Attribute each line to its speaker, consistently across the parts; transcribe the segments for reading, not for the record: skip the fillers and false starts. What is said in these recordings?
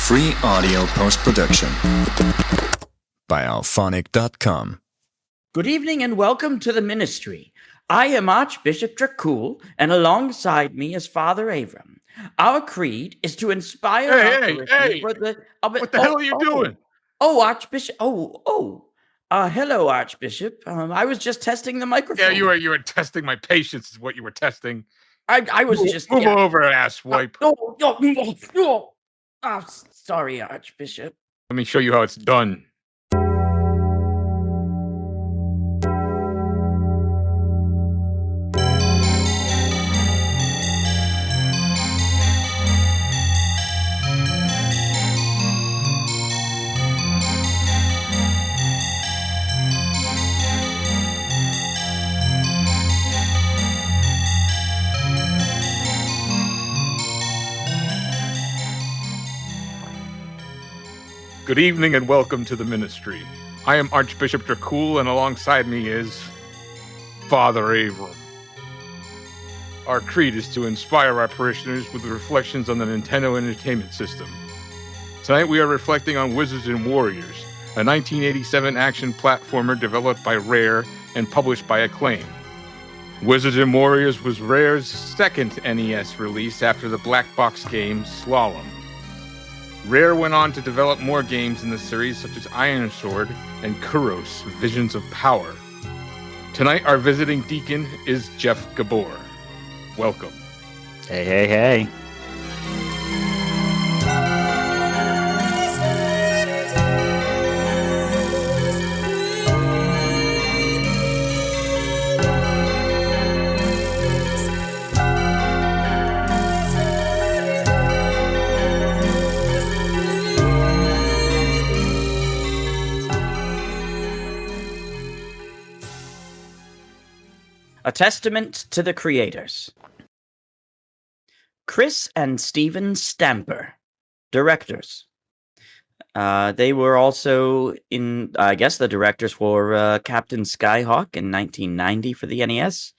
Speaker 1: Free audio post-production by alphonic.com.
Speaker 2: Good evening and welcome to the miNEStry. I am Archbishop Dracul, and alongside me is Father Avram. Our creed is to inspire our parishioners for the...
Speaker 3: What the hell are you doing?
Speaker 2: Oh, Archbishop. Hello, Archbishop. I was just testing the microphone.
Speaker 3: Yeah, you were testing my patience is what you were testing.
Speaker 2: I was just...
Speaker 3: Move over, asswipe.
Speaker 2: No. Oh, sorry, Archbishop.
Speaker 3: Let me show you how it's done. Good evening and welcome to the miNEStry. I am Archbishop Dracul, and alongside me is Father Avram. Our creed is to inspire our parishioners with reflections on the Nintendo Entertainment System. Tonight we are reflecting on Wizards and Warriors, a 1987 action platformer developed by Rare and published by Acclaim. Wizards and Warriors was Rare's second NES release after the black box game Slalom. Rare went on to develop more games in the series such as Ironsword and Kuros, Visions of Power. Tonight our visiting deacon is Jeff Gabor. Welcome.
Speaker 4: Hey.
Speaker 2: A testament to the creators. Chris and Steven Stamper, directors. They were also the directors for Captain Skyhawk in 1990 for the NES,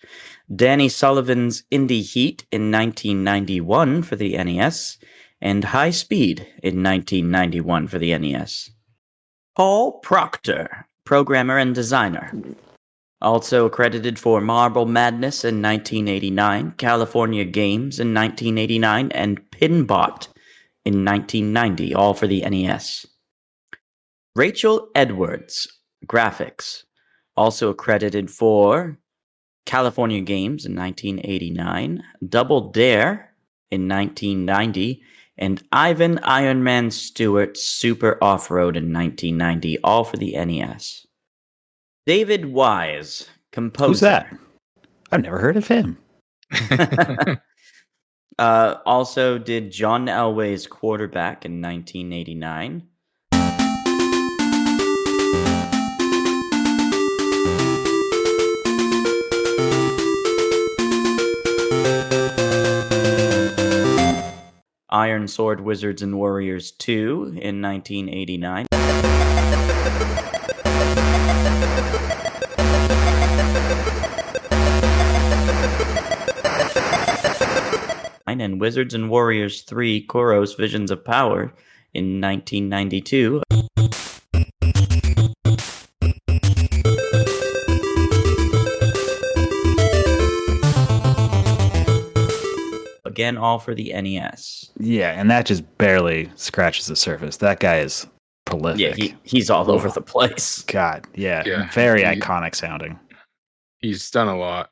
Speaker 2: Danny Sullivan's Indie Heat in 1991 for the NES, and High Speed in 1991 for the NES. Paul Proctor, programmer and designer. Also credited for Marble Madness in 1989, California Games in 1989, and Pinbot in 1990, all for the NES. Rachel Edwards, graphics. Also credited for California Games in 1989, Double Dare in 1990, and Ivan Iron Man Stewart Super Off-Road in 1990, all for the NES. David Wise, composer.
Speaker 4: Who's that? I've never heard of him.
Speaker 2: Also did John Elway's Quarterback in 1989. Ironsword Wizards and Warriors 2 in 1989. And Wizards and Warriors 3 Kuros Visions of Power in 1992. Again, all for the NES.
Speaker 4: Yeah, and that just barely scratches the surface. That guy is prolific.
Speaker 2: Yeah, he's all over the place.
Speaker 4: God, yeah. Very iconic sounding.
Speaker 3: He's done a lot.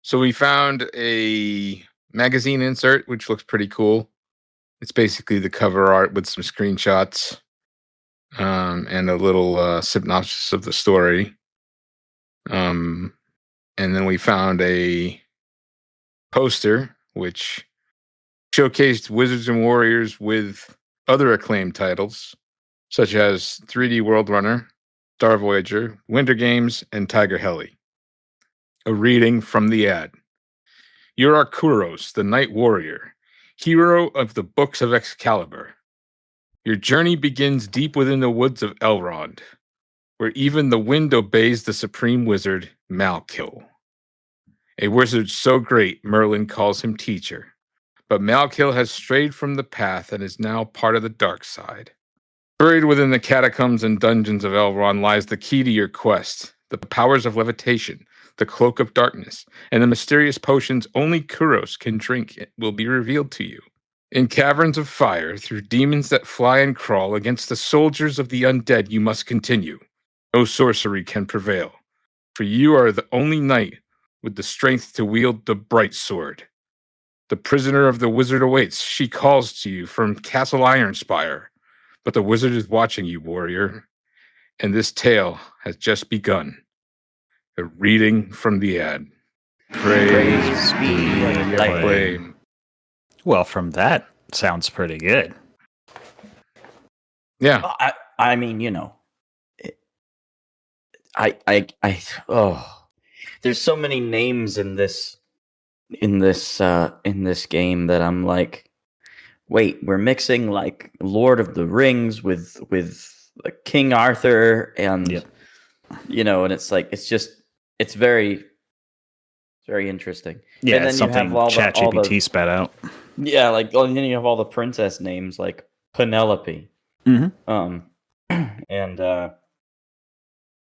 Speaker 3: So we found a magazine insert, which looks pretty cool. It's basically the cover art with some screenshots and a little synopsis of the story. And then we found a poster, which showcased Wizards and Warriors with other Acclaim titles, such as 3D World Runner, Star Voyager, Winter Games, and Tiger Heli. A reading from the ad. You're Kuros, the Night Warrior, hero of the Books of Excalibur. Your journey begins deep within the woods of Elrond, where even the wind obeys the supreme wizard, Malkil. A wizard so great, Merlin calls him teacher. But Malkil has strayed from the path and is now part of the dark side. Buried within the catacombs and dungeons of Elrond lies the key to your quest, the powers of levitation, the cloak of darkness, and the mysterious potions only Kuros can drink will be revealed to you. In caverns of fire, through demons that fly and crawl, against the soldiers of the undead you must continue. No sorcery can prevail, for you are the only knight with the strength to wield the bright sword. The prisoner of the wizard awaits. She calls to you from Castle Ironspire. But the wizard is watching you, warrior. And this tale has just begun. A reading from the ad. Praise be Acclaim.
Speaker 4: Well, from that, sounds pretty good.
Speaker 3: Yeah.
Speaker 2: I mean, you know, there's so many names in this game that I'm like, wait, we're mixing like Lord of the Rings with King Arthur, and you know, and it's like it's very interesting.
Speaker 4: Yeah,
Speaker 2: and then
Speaker 4: it's
Speaker 2: you have
Speaker 4: something
Speaker 2: all
Speaker 4: ChatGPT spat out.
Speaker 2: Yeah, like and then you have all the princess names like Penelope, and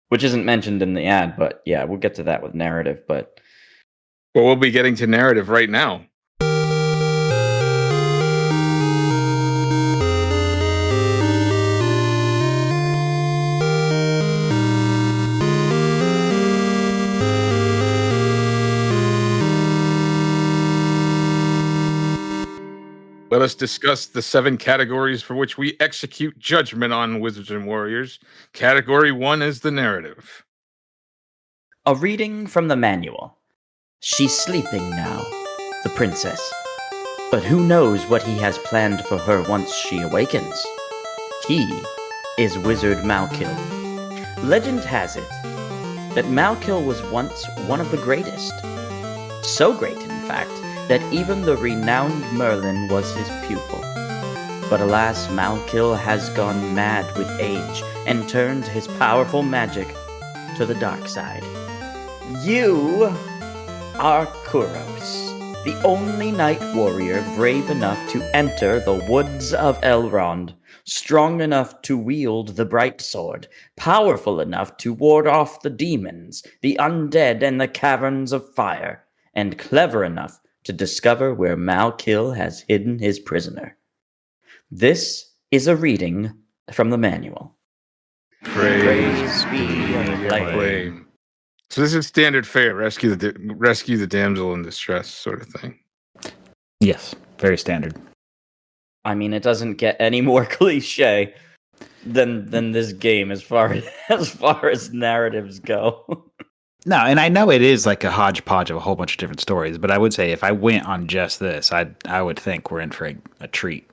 Speaker 2: which isn't mentioned in the ad, but yeah, we'll get to that with narrative. But
Speaker 3: well, we'll be getting to narrative right now. Let us discuss the 7 categories for which we execute judgment on Wizards and Warriors. Category 1 is the narrative.
Speaker 2: A reading from the manual. She's sleeping now, the princess. But who knows what he has planned for her once she awakens? He is Wizard Malkil. Legend has it that Malkil was once one of the greatest. So great, in fact, that even the renowned Merlin was his pupil. But alas, Malkil has gone mad with age and turned his powerful magic to the dark side. You are Kuros, the only knight warrior brave enough to enter the woods of Elrond, strong enough to wield the bright sword, powerful enough to ward off the demons, the undead, and the caverns of fire, and clever enough to discover where Malkil has hidden his prisoner. This is a reading from the manual.
Speaker 3: Praise be Acclaim. So this is standard fare, rescue the damsel in distress sort of thing.
Speaker 4: Yes, very standard.
Speaker 2: I mean, it doesn't get any more cliche than this game as far as narratives go.
Speaker 4: No, and I know it is like a hodgepodge of a whole bunch of different stories, but I would say if I went on just this, I would think we're in for a treat.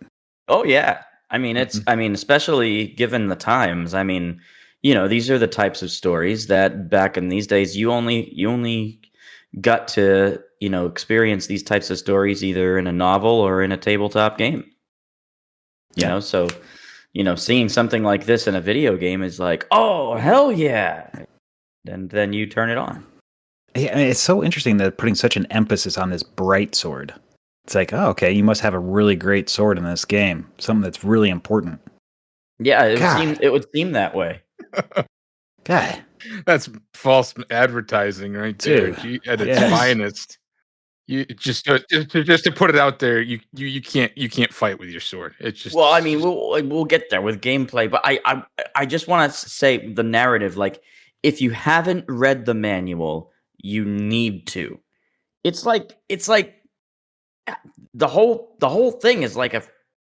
Speaker 2: Oh yeah, I mean especially given the times. I mean, you know, these are the types of stories that back in these days you only got to, you know, experience these types of stories either in a novel or in a tabletop game. You know, so, you know, seeing something like this in a video game is like, oh hell yeah. And then you turn it on.
Speaker 4: Yeah, it's so interesting that putting such an emphasis on this bright sword. It's like, oh, okay, you must have a really great sword in this game. Something that's really important.
Speaker 2: Yeah, it would seem that way.
Speaker 4: God.
Speaker 3: That's false advertising right there.
Speaker 4: Dude,
Speaker 3: at its finest. You just to put it out there, you can't fight with your sword. It's just
Speaker 2: well, I mean, we'll get there with gameplay, but I just want to say the narrative, like, if you haven't read the manual, you need to. It's like the whole thing is like a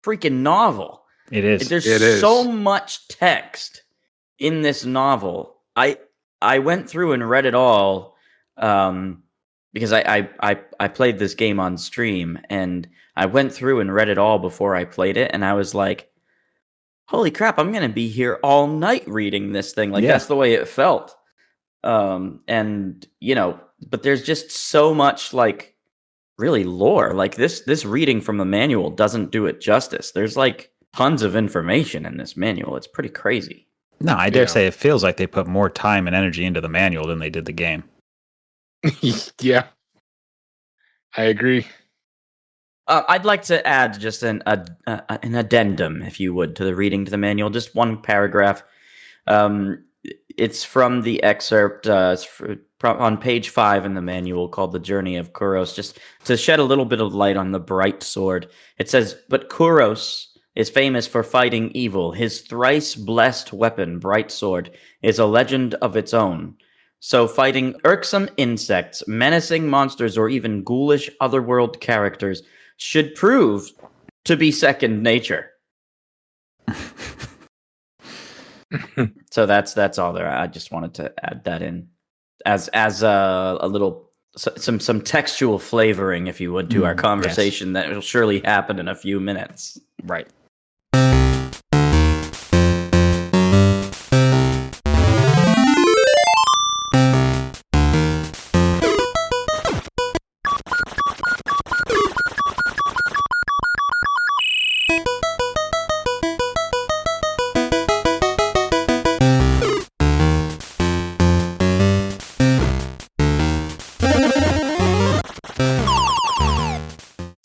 Speaker 2: freaking novel.
Speaker 4: It is.
Speaker 2: There's so much text in this novel. I went through and read it all because I played this game on stream, and I went through and read it all before I played it, and I was like, holy crap, I'm going to be here all night reading this thing. Like, that's the way it felt. And, you know, but there's just so much, like, really lore. Like this reading from the manual doesn't do it justice. There's like tons of information in this manual. It's pretty crazy.
Speaker 4: No, I dare say it feels like they put more time and energy into the manual than they did the game.
Speaker 3: Yeah, I agree.
Speaker 2: I'd like to add just an addendum, if you would, to the reading to the manual. Just one paragraph. It's from the excerpt on page 5 in the manual called The Journey of Kuros, just to shed a little bit of light on the bright sword. It says, but Kuros is famous for fighting evil. His thrice blessed weapon, bright sword, is a legend of its own. So fighting irksome insects, menacing monsters, or even ghoulish otherworld characters should prove to be second nature. So that's all there. I just wanted to add that in as a little some textual flavoring, if you would, to our conversation that will surely happen in a few minutes.
Speaker 4: Right.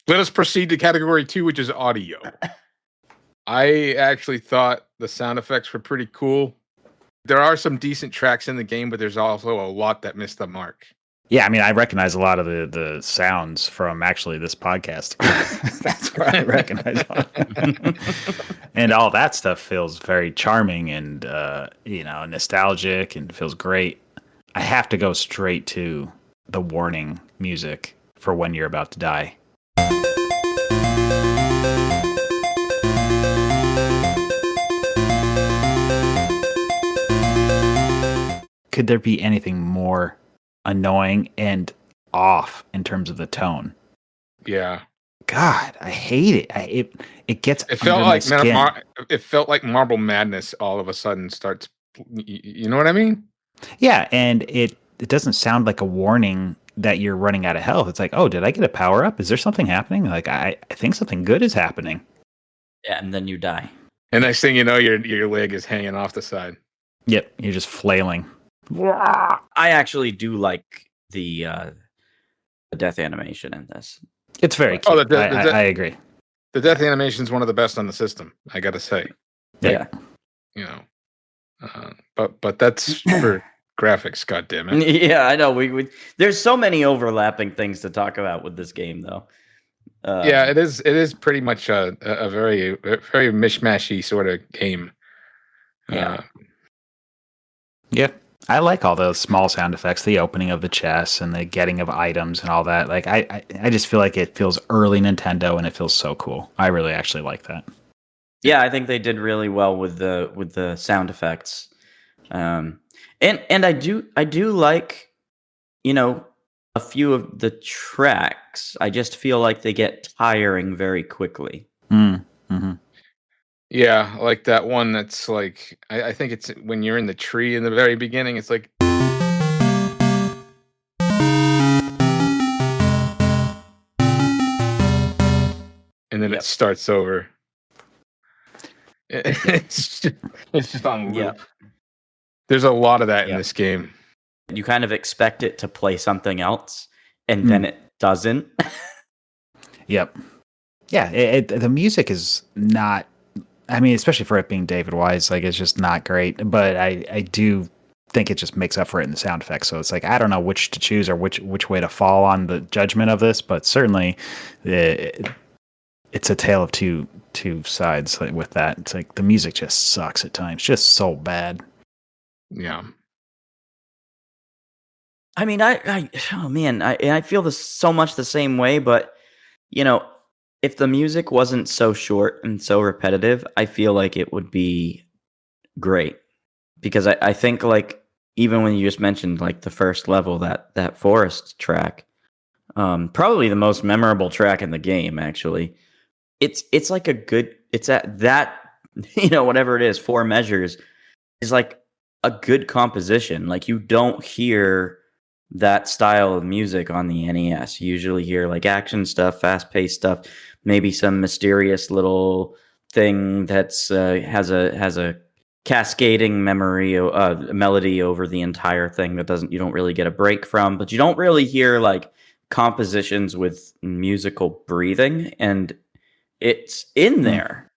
Speaker 3: Let us proceed to category 2, which is audio. I actually thought the sound effects were pretty cool. There are some decent tracks in the game, but there's also a lot that missed the mark.
Speaker 4: Yeah, I mean, I recognize a lot of the sounds from actually this podcast. That's where I recognize them. And all that stuff feels very charming and, nostalgic and feels great. I have to go straight to the warning music for when you're about to die. Could there be anything more annoying and off in terms of the tone?
Speaker 3: Yeah.
Speaker 4: God, I hate it. It gets.
Speaker 3: It felt like it felt like Marble Madness. All of a sudden starts. You know what I mean?
Speaker 4: Yeah, and it doesn't sound like a warning that you're running out of health. It's like, oh, did I get a power up? Is there something happening? Like, I think something good is happening.
Speaker 2: Yeah, and then you die.
Speaker 3: And next thing you know, your leg is hanging off the side.
Speaker 4: Yep, you're just flailing.
Speaker 2: I actually do like the death animation in this.
Speaker 4: It's very cute. I agree.
Speaker 3: The death animation is one of the best on the system, I gotta say.
Speaker 2: Yeah.
Speaker 3: But that's for graphics, goddammit.
Speaker 2: Yeah, I know. We there's so many overlapping things to talk about with this game, though.
Speaker 3: Yeah, it is pretty much a very mishmashy sort of game.
Speaker 2: Yeah.
Speaker 4: Yeah. I like all those small sound effects, the opening of the chest and the getting of items and all that. Like I just feel like it feels early Nintendo and it feels so cool. I really actually like that.
Speaker 2: Yeah, I think they did really well with the sound effects. And I do like, a few of the tracks. I just feel like they get tiring very quickly.
Speaker 4: Mm-hmm.
Speaker 3: Yeah, like that one that's like, I think it's when you're in the tree in the very beginning, it's like. And then it starts over. It's just on loop.
Speaker 2: Yeah.
Speaker 3: There's a lot of that in this game.
Speaker 2: You kind of expect it to play something else, and then it doesn't.
Speaker 4: Yep. Yeah, the music is not. I mean, especially for it being David Wise, like it's just not great. But I do think it just makes up for it in the sound effects. So it's like I don't know which to choose or which way to fall on the judgment of this. But certainly, it's a tale of two sides. Like with that, it's like the music just sucks at times, just so bad.
Speaker 3: Yeah.
Speaker 2: I mean, I feel so much the same way. But if the music wasn't so short and so repetitive, I feel like it would be great. Because I think, like, even when you just mentioned, like, the first level, that forest track, probably the most memorable track in the game, actually. It's like it's at that, whatever it is, 4 measures, is like a good composition. Like, you don't hear that style of music on the NES. You usually hear like action stuff, fast-paced stuff, maybe some mysterious little thing that's has a cascading melody over the entire thing that you don't really get a break from, but you don't really hear like compositions with musical breathing, and it's in there.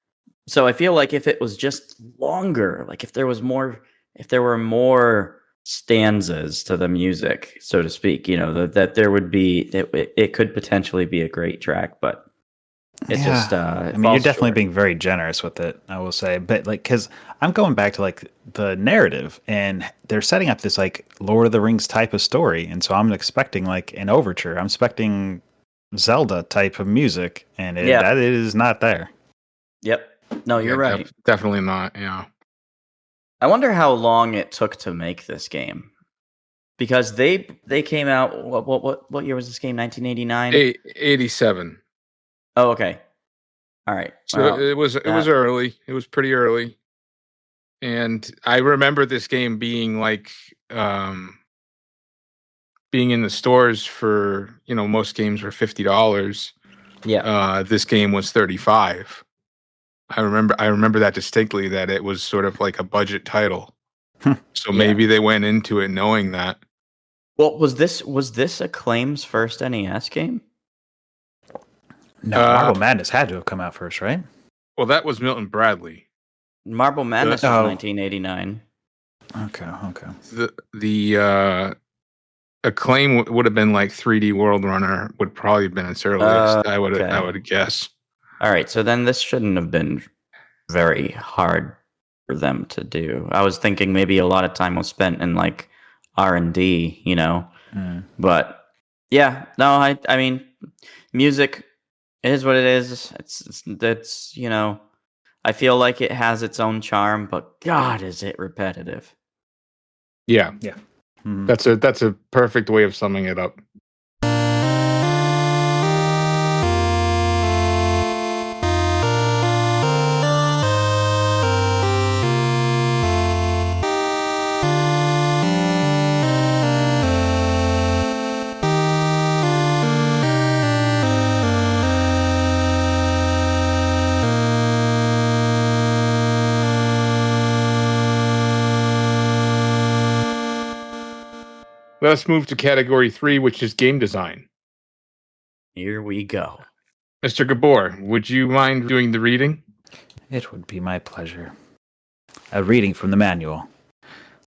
Speaker 2: So I feel like if it was just longer, like if there were more stanzas to the music, so to speak, that there would be, it could potentially be a great track, but it just
Speaker 4: I mean, you're definitely being very generous with it, I will say. But like, because I'm going back to like the narrative, and they're setting up this like Lord of the Rings type of story, and so I'm expecting like an overture. I'm expecting Zelda type of music, and that is not there.
Speaker 2: Yep. No, you're right.
Speaker 3: Definitely not. Yeah.
Speaker 2: I wonder how long it took to make this game, because they came out. What year was this game? 1989.
Speaker 3: 87.
Speaker 2: Oh, okay. All right.
Speaker 3: So it was early. It was pretty early, and I remember this game being like being in the stores for most games were $50.
Speaker 2: Yeah.
Speaker 3: This game was $35. I remember that distinctly, that it was sort of like a budget title. So maybe they went into it knowing that.
Speaker 2: Well, was this Acclaim's first NES game?
Speaker 4: No, Marble Madness had to have come out first, right?
Speaker 3: Well, that was Milton Bradley.
Speaker 2: Marble Madness was 1989.
Speaker 4: Okay.
Speaker 3: The Acclaim would have been like 3D World Runner, would probably have been its earliest. I would guess.
Speaker 2: All right, so then this shouldn't have been very hard for them to do. I was thinking maybe a lot of time was spent in like R&D, But yeah, no, I mean, music is what it is. It's I feel like it has its own charm, but God, is it repetitive?
Speaker 3: Yeah.
Speaker 4: Mm-hmm.
Speaker 3: That's a perfect way of summing it up. Let's move to category 3, which is game design.
Speaker 2: Here we go.
Speaker 3: Mr. Gabor, would you mind doing the reading?
Speaker 4: It would be my pleasure. A reading from the manual.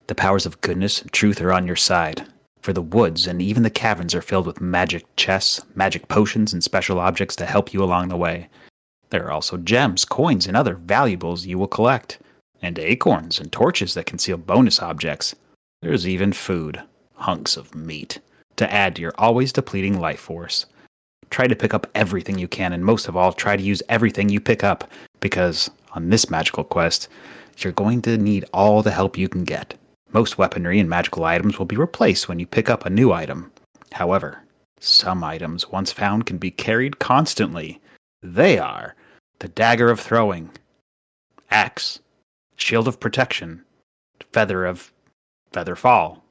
Speaker 4: The powers of goodness and truth are on your side, for the woods and even the caverns are filled with magic chests, magic potions, and special objects to help you along the way. There are also gems, coins, and other valuables you will collect, and acorns and torches that conceal bonus objects. There's even food. Hunks of meat, to add to your always depleting life force. Try to pick up everything you can, and most of all, try to use everything you pick up, because on this magical quest, you're going to need all the help you can get. Most weaponry and magical items will be replaced when you pick up a new item. However, some items once found can be carried constantly. They are the Dagger of Throwing, Axe, Shield of Protection, Feather Fall,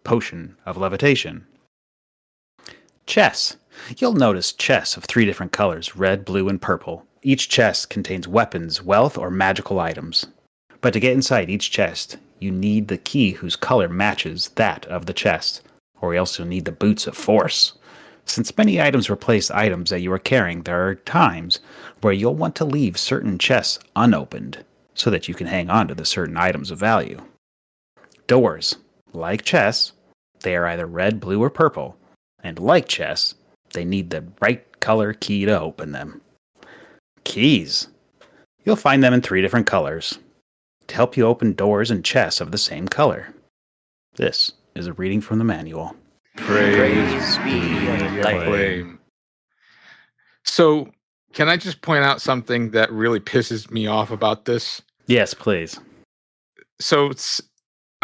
Speaker 4: Potion of Levitation. Chess. You'll notice chests of 3 different colors, red, blue, and purple. Each chest contains weapons, wealth, or magical items. But to get inside each chest, you need the key whose color matches that of the chest, or else you'll need the Boots of Force. Since many items replace items that you are carrying, there are times where you'll want to leave certain chests unopened, so that you can hang on to the certain items of value. Doors. Like chess, they are either red, blue, or purple, and like chess, they need the right color key to open them. Keys. You'll find them in 3 different colors to help you open doors and chests of the same color. This is a reading from the manual.
Speaker 3: Praise be Acclaim. So, can I just point out something that really pisses me off about this?
Speaker 4: Yes, please.
Speaker 3: So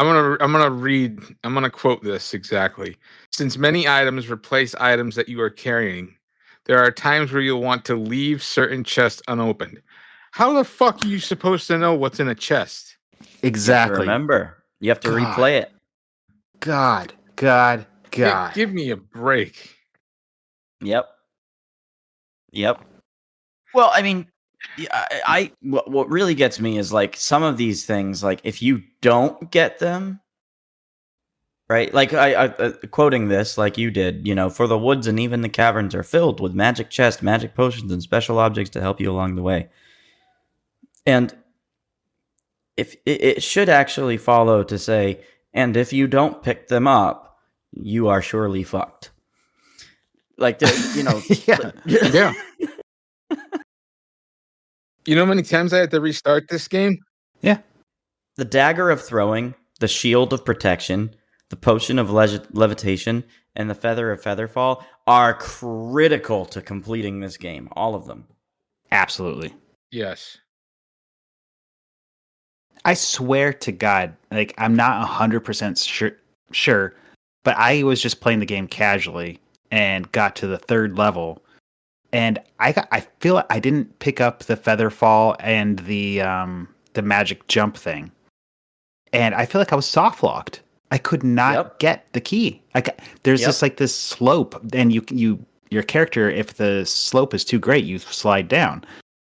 Speaker 3: I'm gonna quote this exactly. Since many items replace items that you are carrying, there are times where you'll want to leave certain chests unopened. How the fuck are you supposed to know what's in a chest?
Speaker 4: Exactly.
Speaker 2: Remember, you have to replay it.
Speaker 4: God God.
Speaker 3: Give me a break.
Speaker 2: Yep. Well, I mean, what really gets me is like some of these things. Like if you don't get them, right? Like I quoting this, like you did. For the woods and even the caverns are filled with magic chests, magic potions, and special objects to help you along the way. And if it should actually follow to say, and if you don't pick them up, you are surely fucked. Like,
Speaker 4: Yeah.
Speaker 3: Yeah. You know how many times I had to restart this game?
Speaker 4: Yeah.
Speaker 2: The dagger of throwing, the shield of protection, the potion of levitation, and the feather of featherfall are critical to completing this game. All of them.
Speaker 4: Absolutely.
Speaker 3: Yes.
Speaker 4: I swear to God, like I'm not 100% sure, but I was just playing the game casually and got to the third level, and I feel like I didn't pick up the feather fall and the magic jump thing, and I feel like I was soft locked. I could not get the key. There's this slope, and your character, if the slope is too great, you slide down.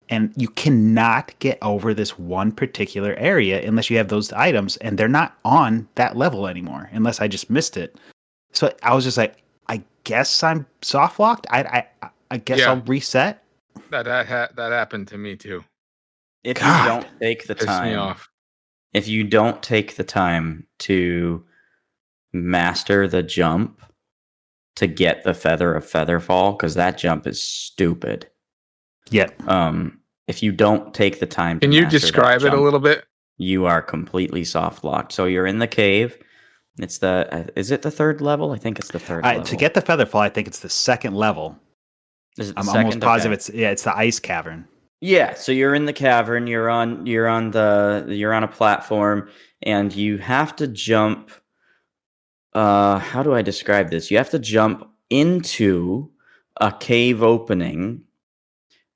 Speaker 4: And you cannot get over this one particular area unless you have those items, and they're not on that level anymore, unless I just missed it. So I was just like, I guess I'm soft locked. I guess I'll reset.
Speaker 3: That happened to me too.
Speaker 2: If you don't take the
Speaker 3: Pissed me
Speaker 2: time,
Speaker 3: off.
Speaker 2: if you don't take the time to master the jump to get the feather of featherfall, because that jump is stupid.
Speaker 4: Yep.
Speaker 2: If you don't take the time to
Speaker 3: Can you
Speaker 2: master
Speaker 3: describe
Speaker 2: that
Speaker 3: it a
Speaker 2: jump,
Speaker 3: little bit?
Speaker 2: you are completely soft locked. So you're in the cave. It's is it the third level? I think it's the third level.
Speaker 4: To get the featherfall, I think it's the second level.
Speaker 2: Is it the
Speaker 4: I'm
Speaker 2: second?
Speaker 4: almost positive
Speaker 2: Okay.
Speaker 4: it's the ice cavern.
Speaker 2: Yeah, so you're in the cavern, you're on a platform, and you have to jump. How do I describe this? You have to jump into a cave opening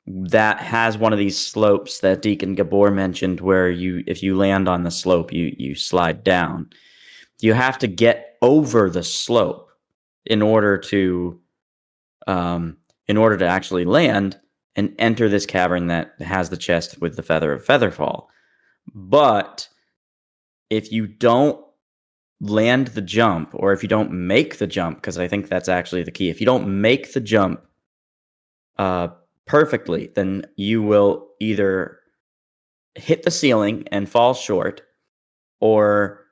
Speaker 2: that has one of these slopes that Deacon Gabor mentioned, where if you land on the slope, you slide down. You have to get over the slope in order to actually land and enter this cavern that has the chest with the feather of featherfall. But if you don't land the jump, or if you don't make the jump, because I think that's actually the key, if you don't make the jump perfectly, then you will either hit the ceiling and fall short, or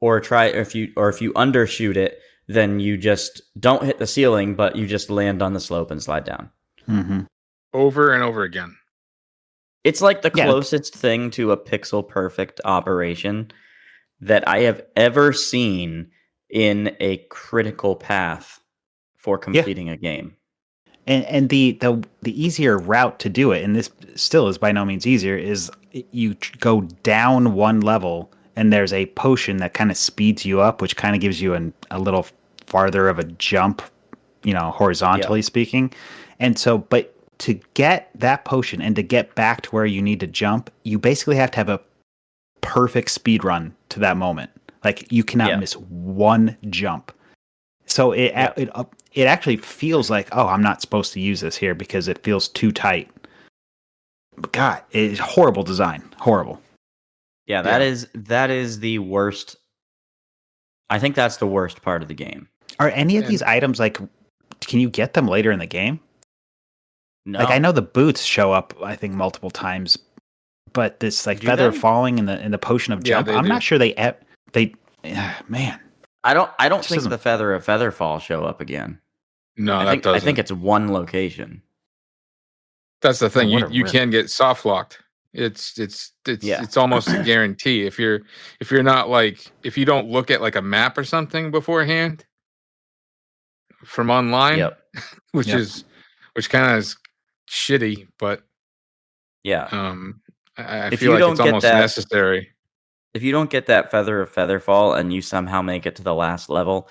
Speaker 2: if you undershoot it, then you just don't hit the ceiling, but you just land on the slope and slide down.
Speaker 4: Mm-hmm.
Speaker 3: Over and over again.
Speaker 2: It's like the closest thing to a pixel perfect operation that I have ever seen in a critical path for completing a game.
Speaker 4: And the easier route to do it, and this still is by no means easier, is you go down one level, and there's a potion that kind of speeds you up, which kind of gives you a little farther of a jump, horizontally speaking. And so, but to get that potion and to get back to where you need to jump, you basically have to have a perfect speed run to that moment. Like you cannot miss one jump. So it actually feels like, oh, I'm not supposed to use this here because it feels too tight. But God, it's horrible design. Horrible.
Speaker 2: Yeah, that is the worst. I think that's the worst part of the game.
Speaker 4: Are any of these items can you get them later in the game?
Speaker 2: No.
Speaker 4: Like I know the boots show up, I think multiple times, but this feather falling and the potion of jump, I'm not sure they man.
Speaker 2: I don't think the feather of featherfall show up again.
Speaker 3: No,
Speaker 2: I think it's one location.
Speaker 3: That's the thing. You can get soft locked. It's almost a guarantee. If you don't look at like a map or something beforehand from online, which kind of is shitty, but I feel like it's almost necessary.
Speaker 2: If you don't get that feather of featherfall and you somehow make it to the last level,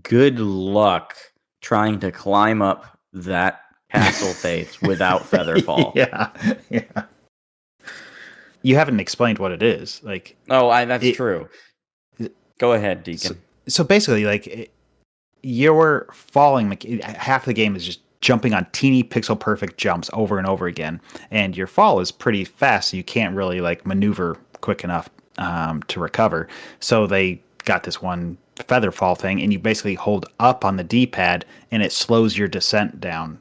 Speaker 2: good luck trying to climb up that castle face without featherfall.
Speaker 4: Yeah. You haven't explained what it is. That's
Speaker 2: true. Go ahead, Deacon.
Speaker 4: So basically, you're falling. Half the game is just jumping on teeny pixel perfect jumps over and over again, and your fall is pretty fast, so you can't really like maneuver quick enough to recover. So they got this one feather fall thing, and you basically hold up on the D-pad, and it slows your descent down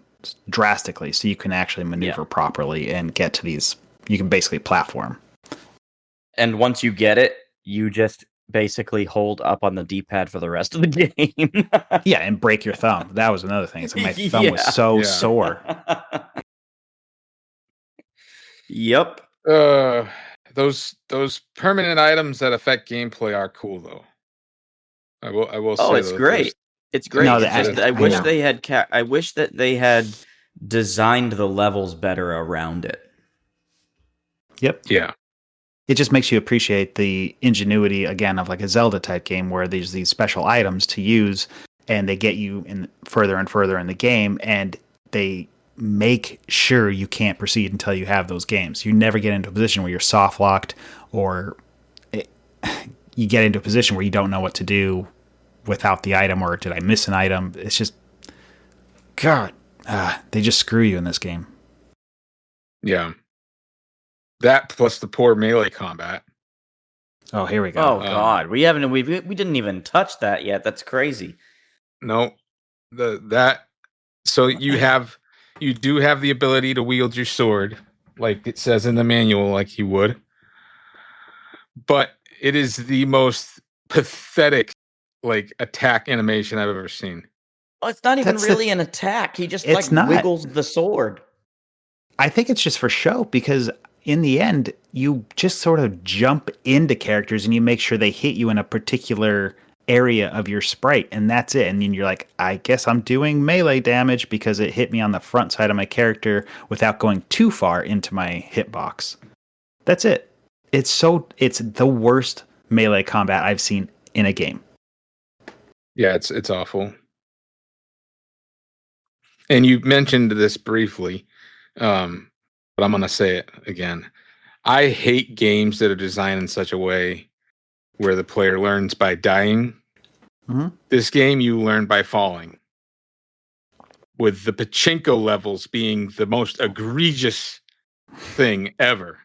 Speaker 4: drastically, so you can actually maneuver properly and get to these. You can basically platform. And
Speaker 2: once you get it, you just basically hold up on the D-pad for the rest of the game.
Speaker 4: Yeah, and break your thumb. That was another thing. So my thumb was so sore.
Speaker 2: Yep.
Speaker 3: Those permanent items that affect gameplay are cool, though. I will say.
Speaker 2: Oh, it's great. It's great.
Speaker 4: No,
Speaker 2: I wish they had. I wish that they had designed the levels better around it.
Speaker 4: Yep.
Speaker 3: Yeah.
Speaker 4: It just makes you appreciate the ingenuity again of like a Zelda type game where there's these special items to use, and they get you in further and further in the game, and they make sure you can't proceed until you have those games. You never get into a position where you're soft locked, or you get into a position where you don't know what to do without the item, or did I miss an item? It's just, God, they just screw you in this game.
Speaker 3: Yeah. That plus the poor melee combat.
Speaker 4: Oh, here we go.
Speaker 2: Oh God, we didn't even touch that yet. That's crazy.
Speaker 3: No, so you do have the ability to wield your sword, like it says in the manual, like you would. But it is the most pathetic like attack animation I've ever seen.
Speaker 2: Oh, it's not even really an attack. He just wiggles the sword.
Speaker 4: I think it's just for show, because in the end, you just sort of jump into characters and you make sure they hit you in a particular area of your sprite, and that's it. And then you're like, I guess I'm doing melee damage because it hit me on the front side of my character without going too far into my hitbox. That's it. It's the worst melee combat I've seen in a game.
Speaker 3: Yeah, it's awful. And you mentioned this briefly, but I'm going to say it again. I hate games that are designed in such a way where the player learns by dying.
Speaker 4: Mm-hmm.
Speaker 3: This game, you learn by falling. With the pachinko levels being the most egregious thing ever.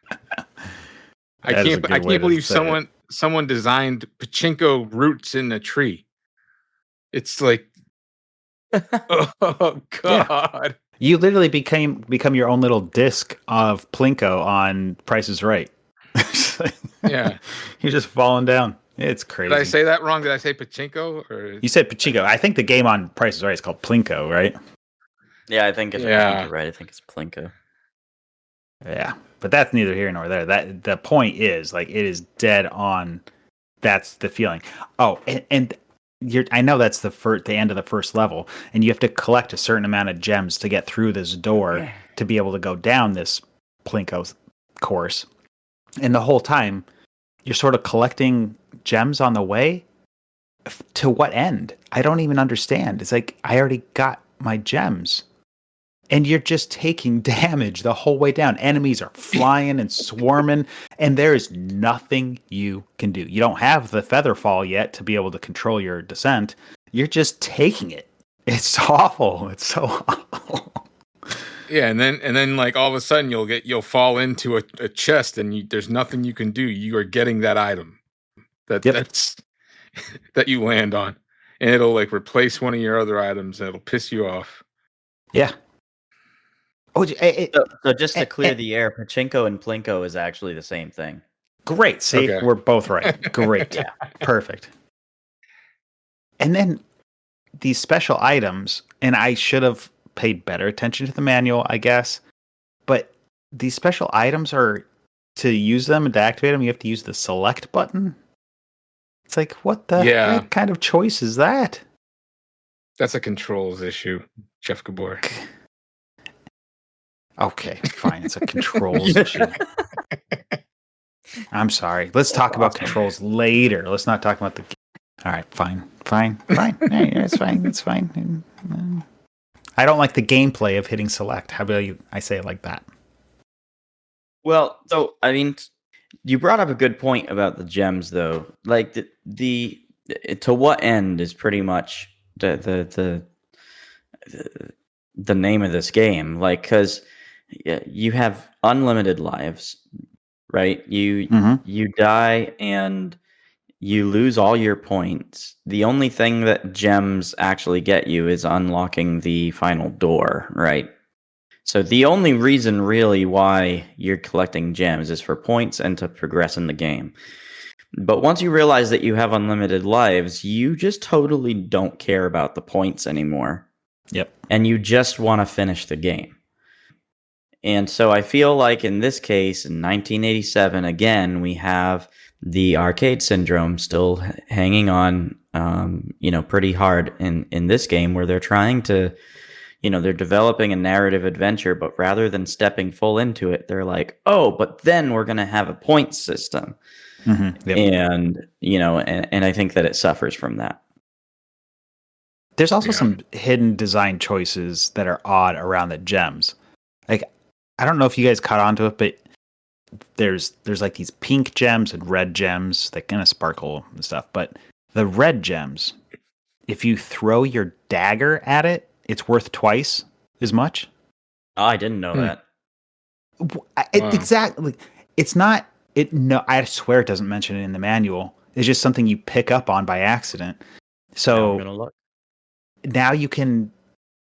Speaker 3: I can't believe someone designed pachinko roots in a tree. It's like, oh God.
Speaker 4: Yeah. You literally become your own little disc of Plinko on Price is Right.
Speaker 3: Yeah.
Speaker 4: You're just falling down. It's crazy.
Speaker 3: Did I say that wrong? Did I say pachinko? Or
Speaker 4: you said pachinko. I think the game on Price is Right is called Plinko, right?
Speaker 2: Yeah, I think you're right. I think it's Plinko.
Speaker 4: Yeah, but that's neither here nor there. That the point is, like, it is dead on. That's the feeling. Oh, and I know that's the end of the first level, and you have to collect a certain amount of gems to get through this door to be able to go down this Plinko course. And the whole time, you're sort of collecting gems on the way. To what end? I don't even understand. It's like, I already got my gems. And you're just taking damage the whole way down. Enemies are flying and swarming, and there is nothing you can do. You don't have the feather fall yet to be able to control your descent. You're just taking it. It's awful. It's so awful.
Speaker 3: Yeah, and then like all of a sudden you'll fall into a chest, and there's nothing you can do. You are getting that item that's that you land on, and it'll like replace one of your other items, and it'll piss you off.
Speaker 4: Yeah.
Speaker 2: Oh, so just to clear the air, pachinko and plinko is actually the same thing.
Speaker 4: Great. See, We're both right. Great.
Speaker 2: Yeah.
Speaker 4: Perfect. And then these special items, and I should have paid better attention to the manual, I guess, but these special items are, to use them and to activate them, you have to use the select button. It's like, what the heck kind of choice is that?
Speaker 3: That's a controls issue, Jeff Gabor.
Speaker 4: Okay, fine. It's a controls issue. I'm sorry. Let's talk about controls later. Let's not talk about the game. All right, fine. Hey, it's fine. It's fine. I don't like the gameplay of hitting select. How about you? I say it like that.
Speaker 2: Well, so, I mean, you brought up a good point about the gems, though. Like, the to what end is pretty much the name of this game, like, because you have unlimited lives, right? You die and you lose all your points. The only thing that gems actually get you is unlocking the final door, right? So the only reason really why you're collecting gems is for points and to progress in the game. But once you realize that you have unlimited lives, you just totally don't care about the points anymore.
Speaker 4: Yep.
Speaker 2: And you just want to finish the game. And so I feel like in this case, in 1987, again, we have the arcade syndrome still hanging on, pretty hard in this game, where they're trying to, they're developing a narrative adventure, but rather than stepping full into it, they're like, oh, but then we're going to have a point system.
Speaker 4: Mm-hmm. Yep.
Speaker 2: And I think that it suffers from that.
Speaker 4: There's also some hidden design choices that are odd around the gems. Like, I don't know if you guys caught on to it, but there's like these pink gems and red gems that kind of sparkle and stuff. But the red gems, if you throw your dagger at it, it's worth twice as much.
Speaker 2: Oh, I didn't know that.
Speaker 4: Exactly. It's not. No, I swear it doesn't mention it in the manual. It's just something you pick up on by accident. So
Speaker 2: I'm gonna look.
Speaker 4: Now you can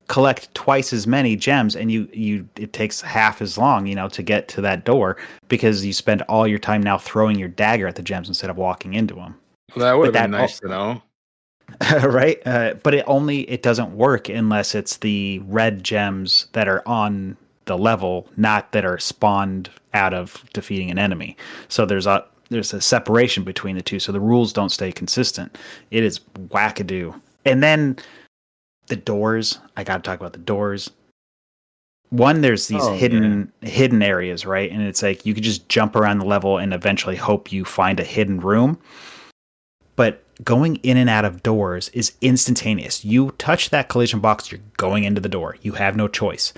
Speaker 4: collect twice as many gems, and it takes half as long, to get to that door, because you spend all your time now throwing your dagger at the gems instead of walking into them.
Speaker 3: Well, that would have been nice to know.
Speaker 4: Right? But it doesn't work unless it's the red gems that are on the level, not that are spawned out of defeating an enemy. So there's a separation between the two, so the rules don't stay consistent. It is wackadoo. And then the doors, I got to talk about the doors. One, there's these hidden areas, right? And it's like you could just jump around the level and eventually hope you find a hidden room. But going in and out of doors is instantaneous. You touch that collision box, you're going into the door. You have no choice.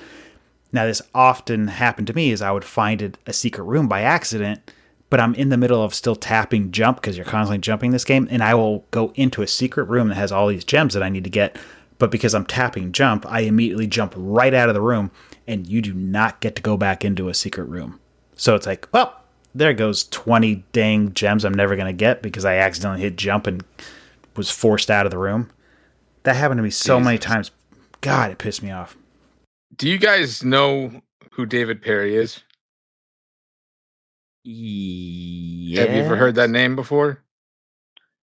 Speaker 4: Now, this often happened to me, is I would find a secret room by accident, but I'm in the middle of still tapping jump, because you're constantly jumping this game, and I will go into a secret room that has all these gems that I need to get, but because I'm tapping jump, I immediately jump right out of the room, and you do not get to go back into a secret room. So it's like, well, there goes 20 dang gems I'm never going to get because I accidentally hit jump and was forced out of the room. That happened to me so many times. God, it pissed me off.
Speaker 3: Do you guys know who David Perry is?
Speaker 2: Yeah.
Speaker 3: Have you ever heard that name before?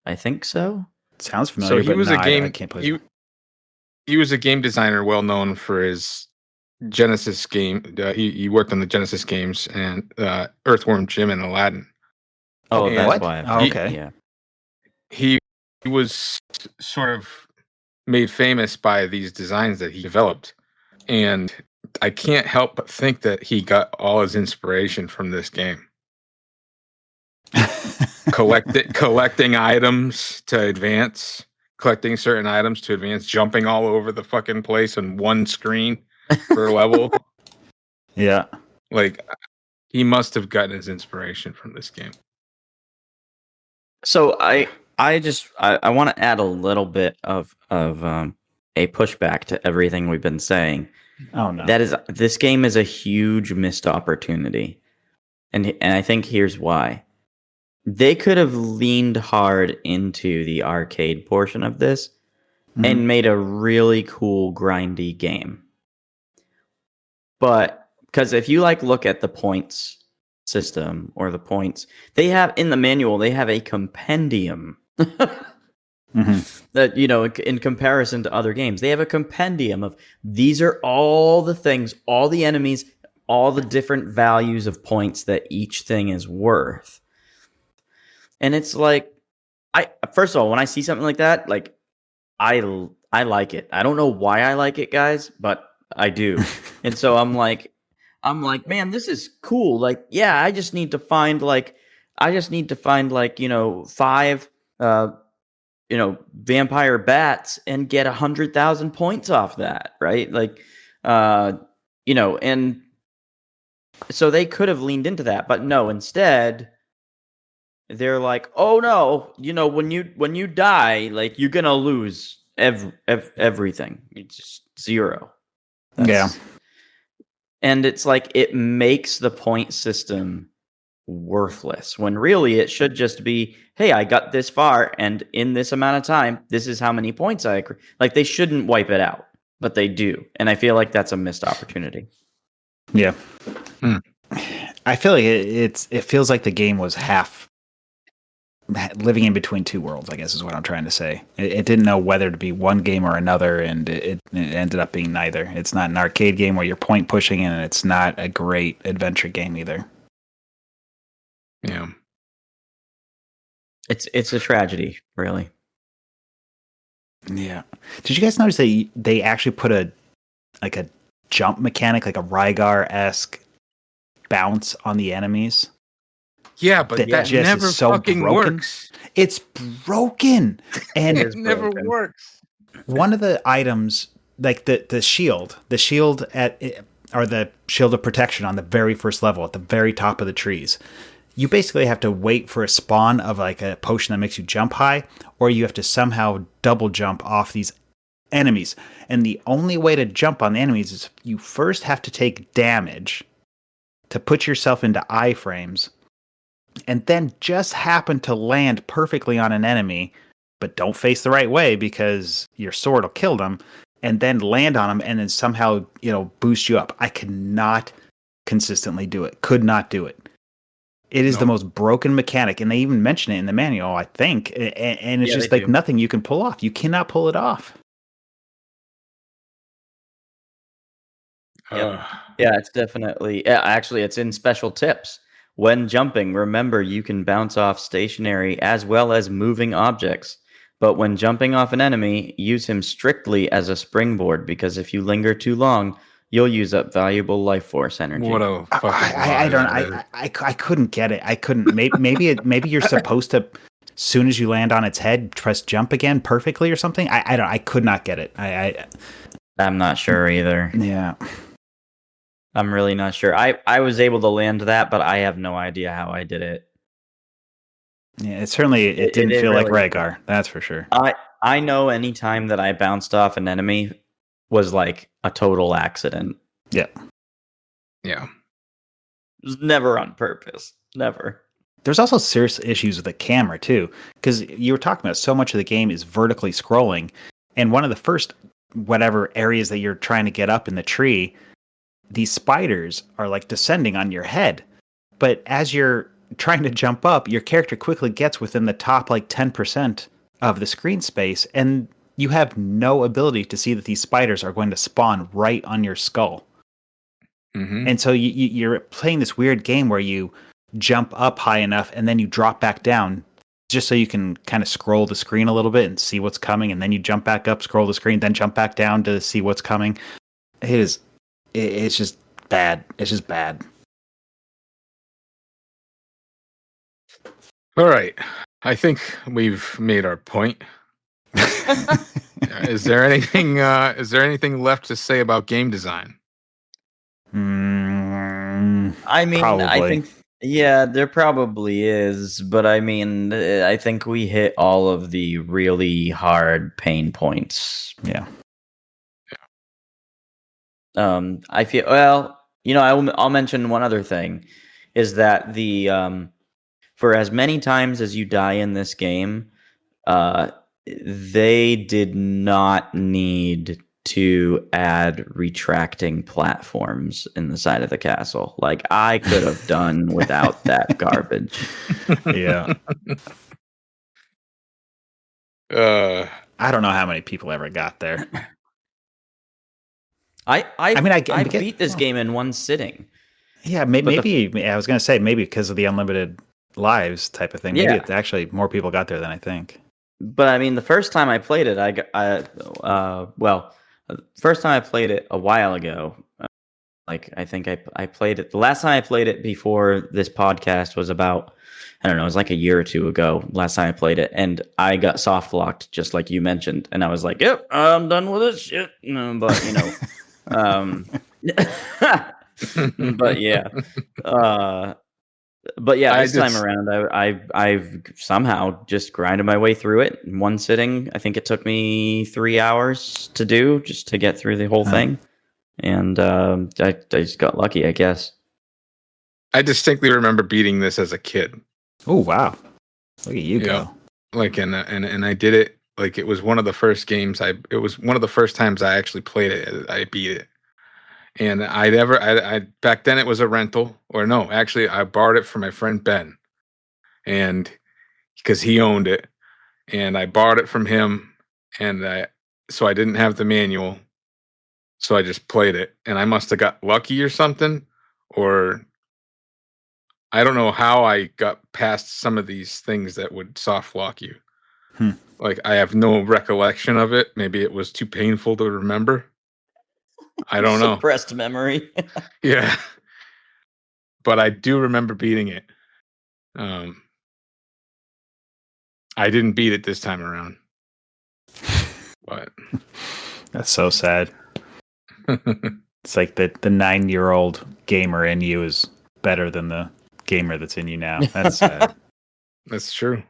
Speaker 2: I think so.
Speaker 4: Sounds familiar.
Speaker 3: So he was a game.
Speaker 4: I can't play.
Speaker 3: He was a game designer, well known for his Genesis game. He worked on the Genesis games and Earthworm Jim and Aladdin.
Speaker 2: Oh,
Speaker 3: and
Speaker 2: that's why.
Speaker 4: Okay.
Speaker 2: Yeah.
Speaker 3: He was sort of made famous by these designs that he developed. And I can't help but think that he got all his inspiration from this game. Collecting items to advance, collecting certain items to advance, jumping all over the fucking place on one screen per level.
Speaker 4: Yeah.
Speaker 3: Like, he must have gotten his inspiration from this game.
Speaker 2: So I want to add a little bit of a pushback to everything we've been saying.
Speaker 4: Oh no.
Speaker 2: This game is a huge missed opportunity. And I think here's why. They could have leaned hard into the arcade portion of this and made a really cool grindy game. But because if you look at the points system or the points, they have in the manual, they have a compendium. That, in comparison to other games, they have a compendium of these are all the things, all the enemies, all the different values of points that each thing is worth. And it's like, first of all, when I see something like that, I like it. I don't know why I like it, guys, but I do. And so I'm like, man, this is cool. I just need to find 5 vampire bats and get 100,000 points off that, right? And so they could have leaned into that, but no, instead they're like, oh no, when you die, you're gonna lose everything. It's just 0.
Speaker 4: Yeah.
Speaker 2: And it's like it makes the point system worthless when really it should just be, hey, I got this far, and in this amount of time, this is how many points I accrue. Like, they shouldn't wipe it out, but they do. And I feel like that's a missed opportunity.
Speaker 4: Yeah. I feel like it feels like the game was half living in between two worlds, I guess is what I'm trying to say. It didn't know whether to be one game or another, and it ended up being neither. It's not an arcade game where you're point pushing, and it's not a great adventure game either.
Speaker 3: Yeah.
Speaker 2: It's a tragedy, really.
Speaker 4: Yeah. Did you guys notice they actually put a jump mechanic, like a Rygar-esque bounce on the enemies?
Speaker 3: Yeah, but that
Speaker 4: just
Speaker 3: never
Speaker 4: is so
Speaker 3: fucking
Speaker 4: broken.
Speaker 3: works.
Speaker 4: It's broken. And
Speaker 3: It never works.
Speaker 4: one of the items, like the shield or the shield of protection on the very first level at the very top of the trees, you basically have to wait for a spawn of like a potion that makes you jump high, or you have to somehow double jump off these enemies. And the only way to jump on the enemies is you first have to take damage to put yourself into iframes, and then just happen to land perfectly on an enemy, but don't face the right way because your sword will kill them, and then land on them and then somehow, boost you up. I could not consistently do it. Could not do it. It is the most broken mechanic, and they even mention it in the manual, I think, and it's just like nothing you can pull off. You cannot pull it off.
Speaker 2: Yeah, it's definitely... actually, it's in special tips. When jumping, remember you can bounce off stationary as well as moving objects. But when jumping off an enemy, use him strictly as a springboard, because if you linger too long, you'll use up valuable life force energy.
Speaker 3: What a fucking
Speaker 4: I couldn't get it. I couldn't. Maybe you're supposed to, as soon as you land on its head, press jump again perfectly or something. I could not get it.
Speaker 2: I'm not sure either.
Speaker 4: Yeah.
Speaker 2: I'm really not sure. I was able to land that, but I have no idea how I did it.
Speaker 4: Yeah, it didn't feel like Rygar, that's for sure.
Speaker 2: I know any time that I bounced off an enemy was like a total accident.
Speaker 4: Yeah.
Speaker 3: Yeah.
Speaker 2: It was never on purpose. Never.
Speaker 4: There's also serious issues with the camera too, because you were talking about so much of the game is vertically scrolling, and one of the first whatever areas that you're trying to get up in the tree, these spiders are like descending on your head. But as you're trying to jump up, your character quickly gets within the top like 10% of the screen space, and you have no ability to see that these spiders are going to spawn right on your skull. Mm-hmm. And so you're playing this weird game where you jump up high enough and then you drop back down just so you can kind of scroll the screen a little bit and see what's coming, and then you jump back up, scroll the screen, then jump back down to see what's coming. It's just bad. It's just bad.
Speaker 3: All right. I think we've made our point. Is there anything left to say about game design?
Speaker 2: I mean,
Speaker 4: probably.
Speaker 2: I think there probably is, but I mean, I think we hit all of the really hard pain points.
Speaker 4: Yeah.
Speaker 2: I feel I'll mention one other thing, is that the for as many times as you die in this game, they did not need to add retracting platforms in the side of the castle. Like, I could have done without that garbage.
Speaker 4: Yeah. I don't know how many people ever got there.
Speaker 2: I beat this game in one sitting.
Speaker 4: Yeah, maybe I was going to say maybe because of the unlimited lives type of thing. Maybe it's actually more people got there than I think.
Speaker 2: But I mean, the first time I played it, first time I played it a while ago. I think I played it. The last time I played it before this podcast was about, I don't know, it was like a year or two ago. Last time I played it, and I got soft locked, just like you mentioned, and I was like, "Yep, I'm done with this shit." No, but but yeah, But yeah, this time around, I've somehow just grinded my way through it in one sitting. I think it took me 3 hours to do just to get through the whole thing, and I just got lucky, I guess.
Speaker 3: I distinctly remember beating this as a kid.
Speaker 4: Oh wow! Look at you go!
Speaker 3: Like and I did it. Like it was one of the first games. It was one of the first times I actually played it. I beat it. And I back then it was a rental, or no, actually I borrowed it from my friend Ben, and because he owned it, and I borrowed it from him, and so I didn't have the manual, so I just played it, and I must have got lucky or something, or I don't know how I got past some of these things that would soft lock you. Like I have no recollection of it. Maybe it was too painful to remember. I don't know.
Speaker 2: Suppressed memory.
Speaker 3: Yeah. But I do remember beating it. I didn't beat it this time around. But
Speaker 4: that's so sad. It's like the 9-year-old gamer in you is better than the gamer that's in you now. That's sad.
Speaker 3: That's true.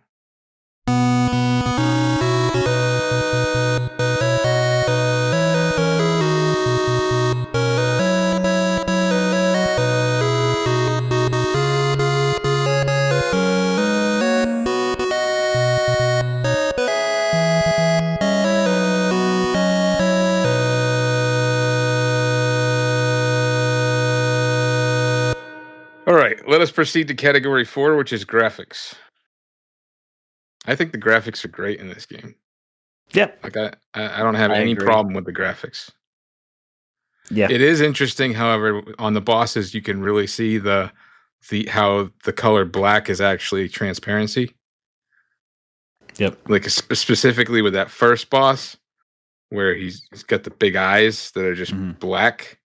Speaker 3: All right, let us proceed to category 4, which is graphics. I think the graphics are great in this game.
Speaker 4: Yep.
Speaker 3: Like I don't have any problem with the graphics.
Speaker 4: Yeah.
Speaker 3: It is interesting, however, on the bosses you can really see how the color black is actually transparency.
Speaker 4: Yep.
Speaker 3: Like specifically with that first boss, where he's got the big eyes that are just black.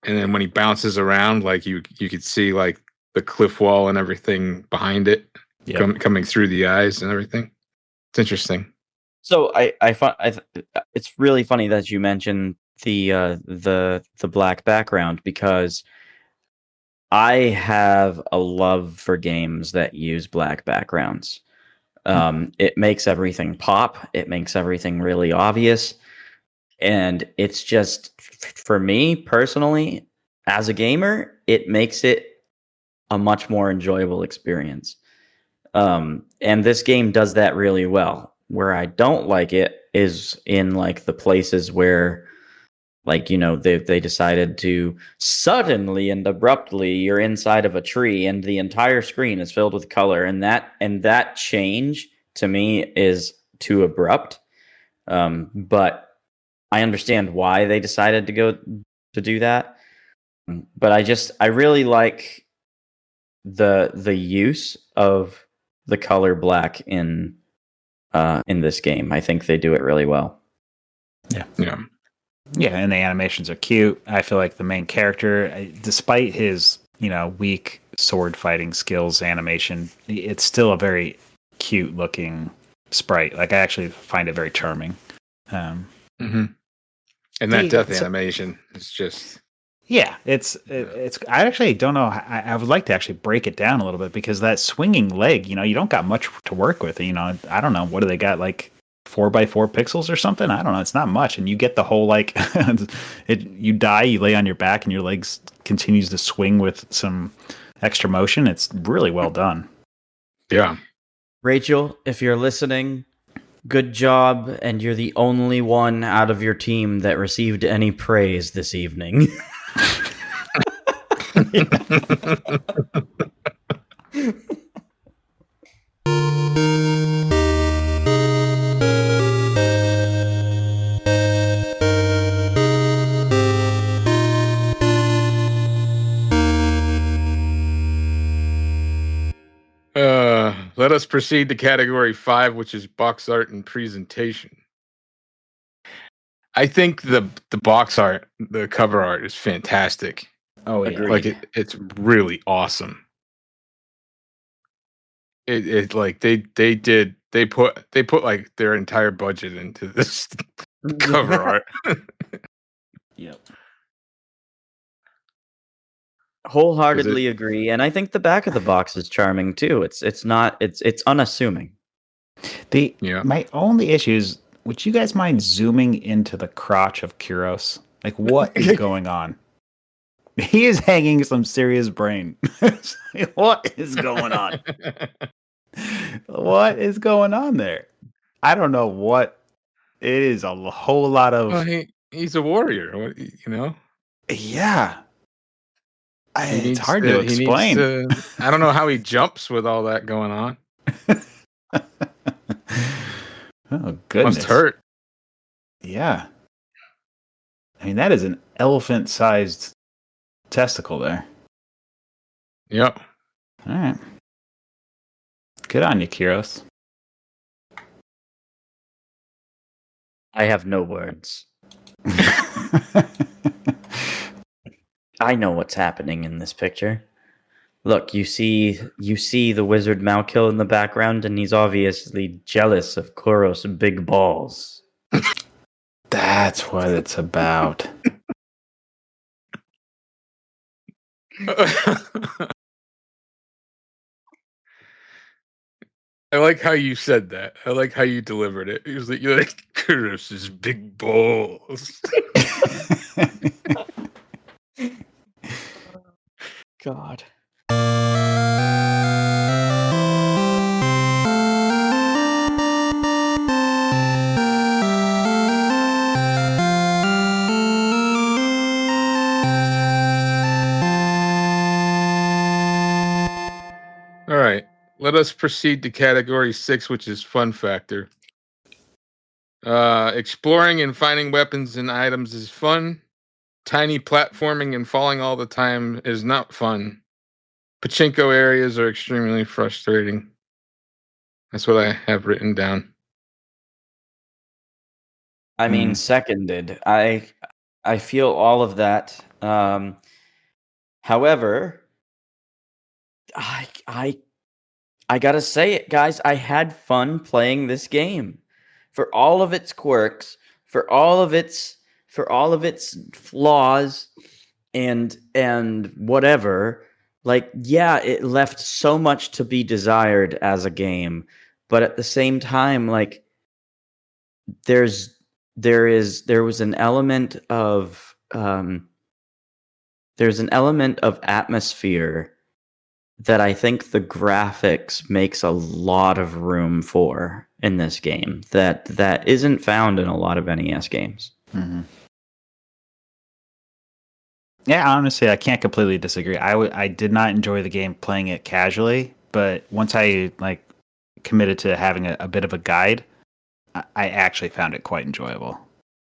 Speaker 3: And then when he bounces around, like you could see like the cliff wall and everything behind it coming through the eyes and everything. It's interesting.
Speaker 2: So it's really funny that you mentioned the black background, because I have a love for games that use black backgrounds. It makes everything pop. It makes everything really obvious. And it's just, for me personally, as a gamer, it makes it a much more enjoyable experience. And this game does that really well. Where I don't like it is in like the places where, like, you know, they decided to suddenly and abruptly you're inside of a tree and the entire screen is filled with color, and that change to me is too abrupt. But I understand why they decided to do that. But I really like the use of the color black in this game. I think they do it really well.
Speaker 4: Yeah. Yeah, and the animations are cute. I feel like the main character, despite his, weak sword fighting skills animation, it's still a very cute looking sprite. Like I actually find it very charming.
Speaker 3: And that death animation is just...
Speaker 4: Yeah, it's. I actually don't know. I would like to actually break it down a little bit, because that swinging leg, you don't got much to work with. I don't know. What do they got, like 4x4 pixels or something? I don't know. It's not much. And you get the whole, like, you die, you lay on your back, and your legs continues to swing with some extra motion. It's really well done.
Speaker 3: Yeah.
Speaker 2: Rachel, if you're listening, good job, and you're the only one out of your team that received any praise this evening.
Speaker 3: Let us proceed to category 5, which is box art and presentation. I think the box art, the cover art, is fantastic.
Speaker 4: Oh, yeah.
Speaker 3: Like it's really awesome. It like they put like their entire budget into this cover art.
Speaker 4: Yep.
Speaker 2: Wholeheartedly agree, and I think the back of the box is charming too. It's unassuming.
Speaker 4: My only issue is, would you guys mind zooming into the crotch of Kuros? Like, what is going on? He is hanging some serious brain. What is going on? What is going on there? I don't know what. It is a whole lot of.
Speaker 3: Well, he's a warrior,
Speaker 4: Yeah. It's hard to explain.
Speaker 3: I don't know how he jumps with all that going on.
Speaker 4: Oh, goodness.
Speaker 3: Must hurt.
Speaker 4: Yeah. I mean, that is an elephant-sized testicle there.
Speaker 3: Yep.
Speaker 4: All right. Good on you, Kuros.
Speaker 2: I have no words. I know what's happening in this picture. Look, you see the wizard Malkill in the background, and he's obviously jealous of Kuros' big balls.
Speaker 4: That's what it's about.
Speaker 3: I like how you said that. I like how you delivered it. It was like, you're like, Kuros' big balls.
Speaker 2: God.
Speaker 3: All right. Let us proceed to category 6, which is fun factor. Exploring and finding weapons and items is fun. Tiny platforming and falling all the time is not fun. Pachinko areas are extremely frustrating. That's what I have written down.
Speaker 2: I mean, seconded. I feel all of that. However, I gotta say it, guys. I had fun playing this game, for all of its quirks, for all of its flaws, and whatever. Like, yeah, it left so much to be desired as a game, but at the same time, like, there was an element of atmosphere that I think the graphics makes a lot of room for in this game that isn't found in a lot of NES games.
Speaker 4: Mm-hmm. Yeah, honestly, I can't completely disagree. I did not enjoy the game playing it casually, but once I committed to having a bit of a guide, I actually found it quite enjoyable.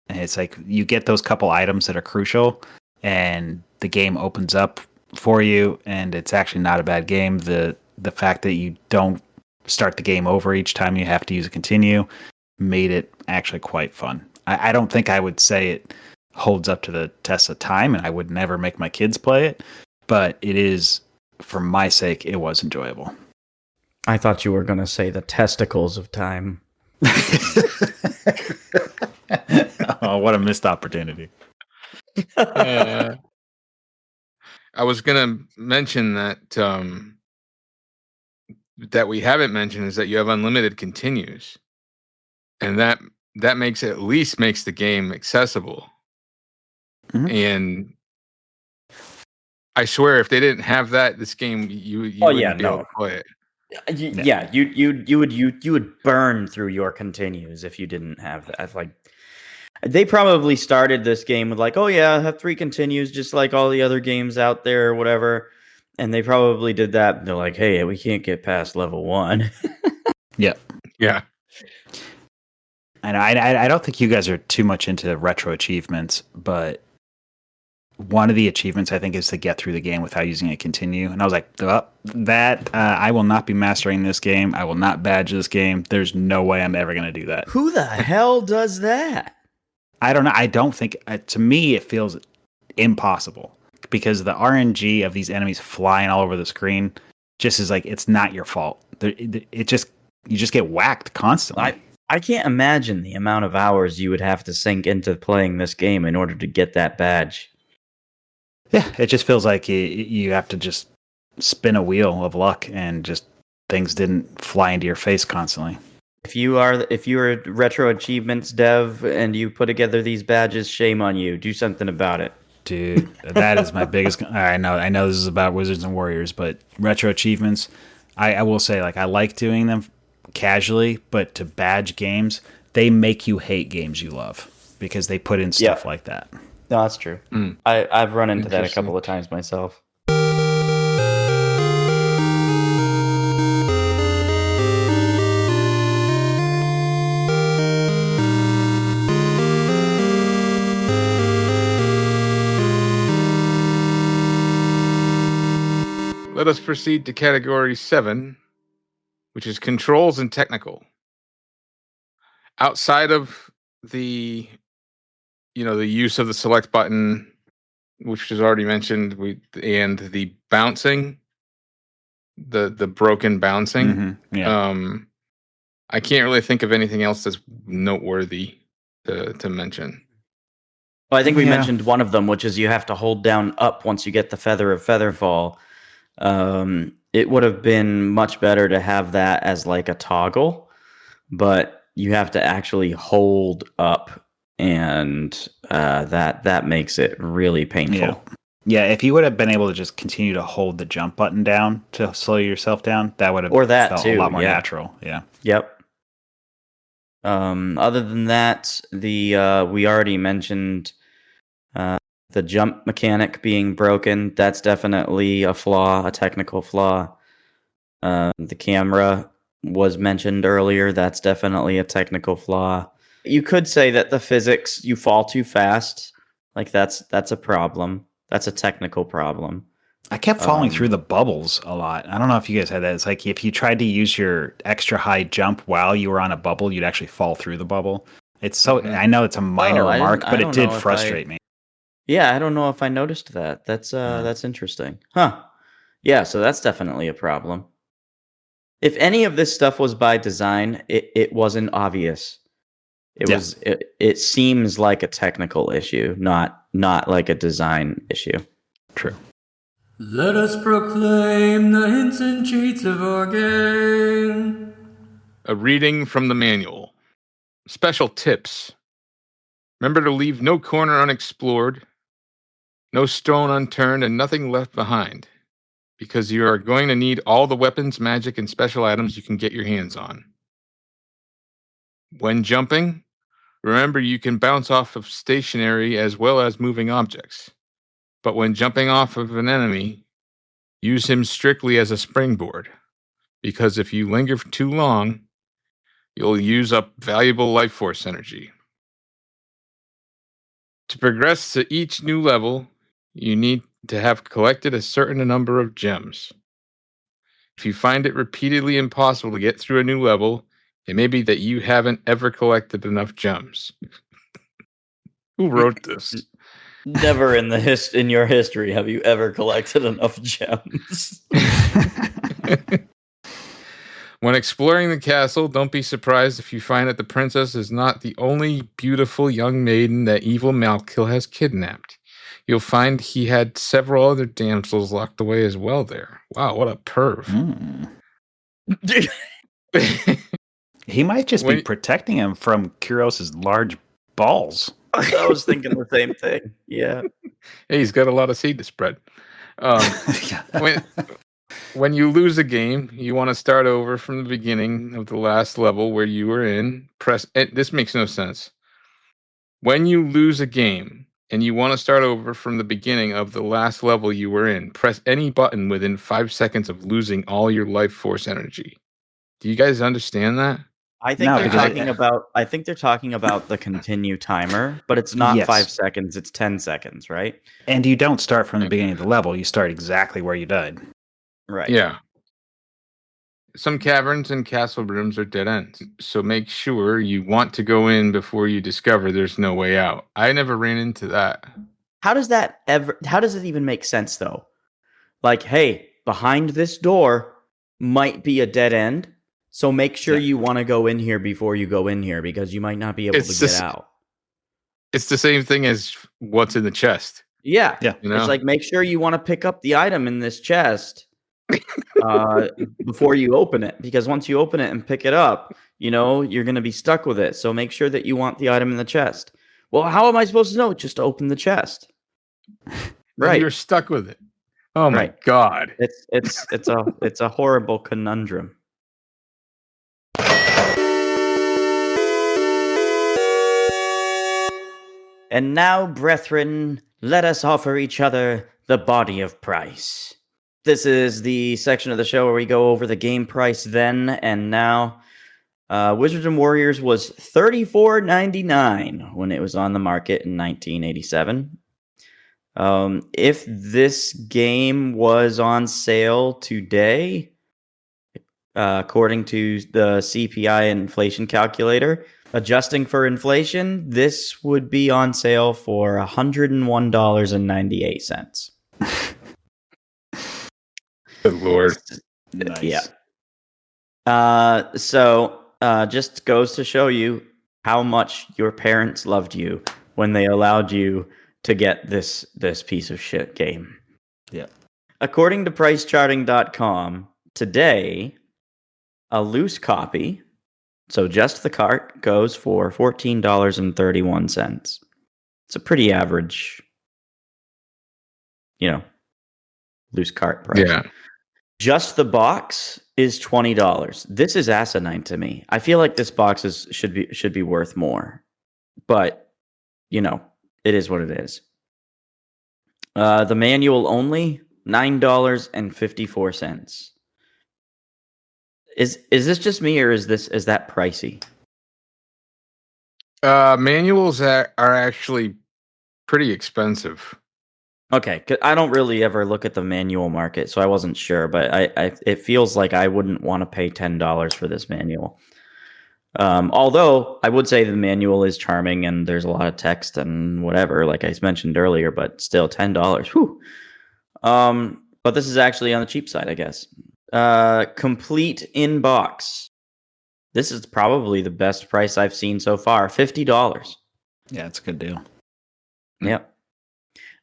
Speaker 4: And it's like you get those couple items that are crucial, and the game opens up for you, and it's actually not a bad game. The fact that you don't start the game over each time you have to use a continue made it actually quite fun. I don't think I would say it holds up to the test of time, and I would never make my kids play it, but it is, for my sake, it was enjoyable.
Speaker 2: I thought you were going to say the testicles of time.
Speaker 4: Oh, what a missed opportunity.
Speaker 3: I was going to mention that that we haven't mentioned is that you have unlimited continues, and that makes the game accessible. Mm-hmm. And I swear, if they didn't have that, this game you wouldn't be able to play it.
Speaker 2: You would burn through your continues if you didn't have that. Like, they probably started this game with like, oh yeah, I have 3 continues just like all the other games out there or whatever, and they probably did that. And they're like, hey, we can't get past level 1.
Speaker 4: Yeah. And I don't think you guys are too much into retro achievements, but one of the achievements I think is to get through the game without using a continue. And I was like, I will not be mastering this game. I will not badge this game. There's no way I'm ever going to do that.
Speaker 2: Who the hell does that?
Speaker 4: I don't know. I don't think, to me, it feels impossible because the RNG of these enemies flying all over the screen just is like, it's not your fault. You just get whacked constantly.
Speaker 2: I can't imagine the amount of hours you would have to sink into playing this game in order to get that badge.
Speaker 4: Yeah, it just feels like you have to just spin a wheel of luck and just things didn't fly into your face constantly.
Speaker 2: If you're a retro achievements dev and you put together these badges, shame on you. Do something about it.
Speaker 4: Dude, that is my biggest. I know this is about Wizards and Warriors, but retro achievements, I will say, like, I like doing them casually, but to badge games, they make you hate games you love because they put in stuff like that.
Speaker 2: No, that's true. I've run into that a couple of times myself.
Speaker 3: Let us proceed to category 7, which is controls and technical. Outside of the use of the select button, which was already mentioned, and the bouncing, the broken bouncing. I can't really think of anything else that's noteworthy to mention.
Speaker 2: Well, I think we mentioned one of them, which is you have to hold down up once you get the Feather of Featherfall. It would have been much better to have that as like a toggle, but you have to actually hold up, and that makes it really painful.
Speaker 4: Yeah, if you would have been able to just continue to hold the jump button down to slow yourself down, that would have felt a lot more natural. Yeah.
Speaker 2: Yep. Other than that, we already mentioned the jump mechanic being broken. That's definitely a flaw, a technical flaw. The camera was mentioned earlier. That's definitely a technical flaw. You could say that the physics, you fall too fast. Like that's a problem. That's a technical problem.
Speaker 4: I kept falling through the bubbles a lot. I don't know if you guys had that. It's like if you tried to use your extra high jump while you were on a bubble, you'd actually fall through the bubble. It's so. I know it's a minor remark, but it did frustrate me.
Speaker 2: Yeah, I don't know if I noticed that. That's interesting. Huh. Yeah, so that's definitely a problem. If any of this stuff was by design, it wasn't obvious. It seems like a technical issue, not like a design issue.
Speaker 4: True.
Speaker 5: Let us proclaim the hints and cheats of our game.
Speaker 3: A reading from the manual. Special tips. Remember to leave no corner unexplored, no stone unturned, and nothing left behind, because you are going to need all the weapons, magic, and special items you can get your hands on. When jumping, remember you can bounce off of stationary as well as moving objects. But when jumping off of an enemy, use him strictly as a springboard, because if you linger for too long, you'll use up valuable life force energy. To progress to each new level, you need to have collected a certain number of gems. If you find it repeatedly impossible to get through a new level, it may be that you haven't ever collected enough gems. Who wrote this?
Speaker 2: Never in your history have you ever collected enough gems.
Speaker 3: When exploring the castle, don't be surprised if you find that the princess is not the only beautiful young maiden that evil Malkil has kidnapped. You'll find he had several other damsels locked away as well there. Wow, what a perv.
Speaker 4: He might just be protecting him from Kuros' large balls.
Speaker 2: I was thinking the same thing. Yeah.
Speaker 3: Hey, he's got a lot of seed to spread. When you lose a game, you want to start over from the beginning of the last level where you were in. This makes no sense. When you lose a game and you want to start over from the beginning of the last level you were in, press any button within 5 seconds of losing all your life force energy. Do you guys understand that?
Speaker 2: I think they're talking about the continue timer, but it's not 5 seconds, it's 10 seconds, right?
Speaker 4: And you don't start from the beginning of the level, you start exactly where you died.
Speaker 2: Right.
Speaker 3: Yeah. Some caverns and castle rooms are dead ends, so make sure you want to go in before you discover there's no way out. I never ran into that.
Speaker 2: How does it even make sense though? Like, hey, behind this door might be a dead end. So make sure you want to go in here before you go in here, because you might not be able to get out.
Speaker 3: It's the same thing as what's in the chest.
Speaker 2: Yeah.
Speaker 4: Yeah.
Speaker 3: You know?
Speaker 2: It's like, make sure you want to pick up the item in this chest before you open it. Because once you open it and pick it up, you're going to be stuck with it. So make sure that you want the item in the chest. Well, how am I supposed to know? Just open the chest. Right.
Speaker 3: You're stuck with it. Oh my
Speaker 2: Right.
Speaker 3: God.
Speaker 2: It's a horrible conundrum. And now, brethren, let us offer each other the body of price. This is the section of the show where we go over the game price then and now. Wizards and Warriors was $34.99 when it was on the market in 1987. If this game was on sale today, according to the CPI inflation calculator, adjusting for inflation, this would be on sale for $101.98.
Speaker 3: Good Lord.
Speaker 4: Nice.
Speaker 2: Yeah. So just goes to show you how much your parents loved you when they allowed you to get this piece of shit game.
Speaker 4: Yeah.
Speaker 2: According to pricecharting.com, today, a loose copy, so just the cart, goes for $14.31. It's a pretty average, loose cart price.
Speaker 3: Yeah.
Speaker 2: Just the box is $20. This is asinine to me. I feel like this box should be worth more, but it is what it is. The manual only $9.54. Is this just me, or is that pricey?
Speaker 3: Manuals are actually pretty expensive.
Speaker 2: Okay, 'cause I don't really ever look at the manual market, so I wasn't sure, but it feels like I wouldn't want to pay $10 for this manual. Although I would say the manual is charming and there's a lot of text and whatever, like I mentioned earlier, but still $10. Whew. But this is actually on the cheap side, I guess. Complete in box. This is probably the best price I've seen so far. $50.
Speaker 4: Yeah, it's a good deal.
Speaker 2: Yep.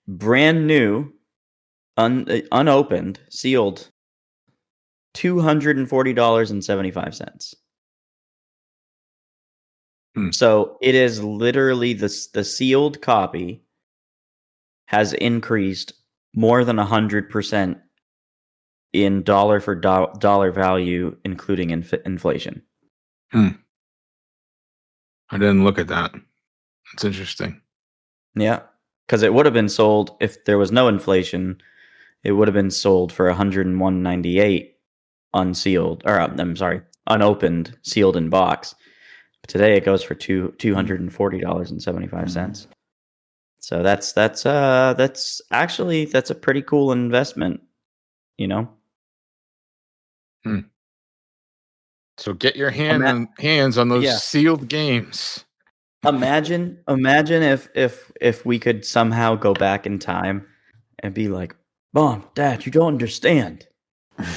Speaker 2: Brand new, unopened, sealed, $240.75. So it is literally the sealed copy has increased more than 100% in dollar for dollar value, including inflation.
Speaker 3: I didn't look at that. That's interesting.
Speaker 2: Yeah. Because it would have been sold, if there was no inflation, it would have been sold for $101.98 unsealed, or I'm sorry, unopened, sealed in box. But today it goes for $240.75. So that's a pretty cool investment,
Speaker 3: So get your hands on those sealed games.
Speaker 2: Imagine if we could somehow go back in time and be like, Mom, Dad, you don't understand.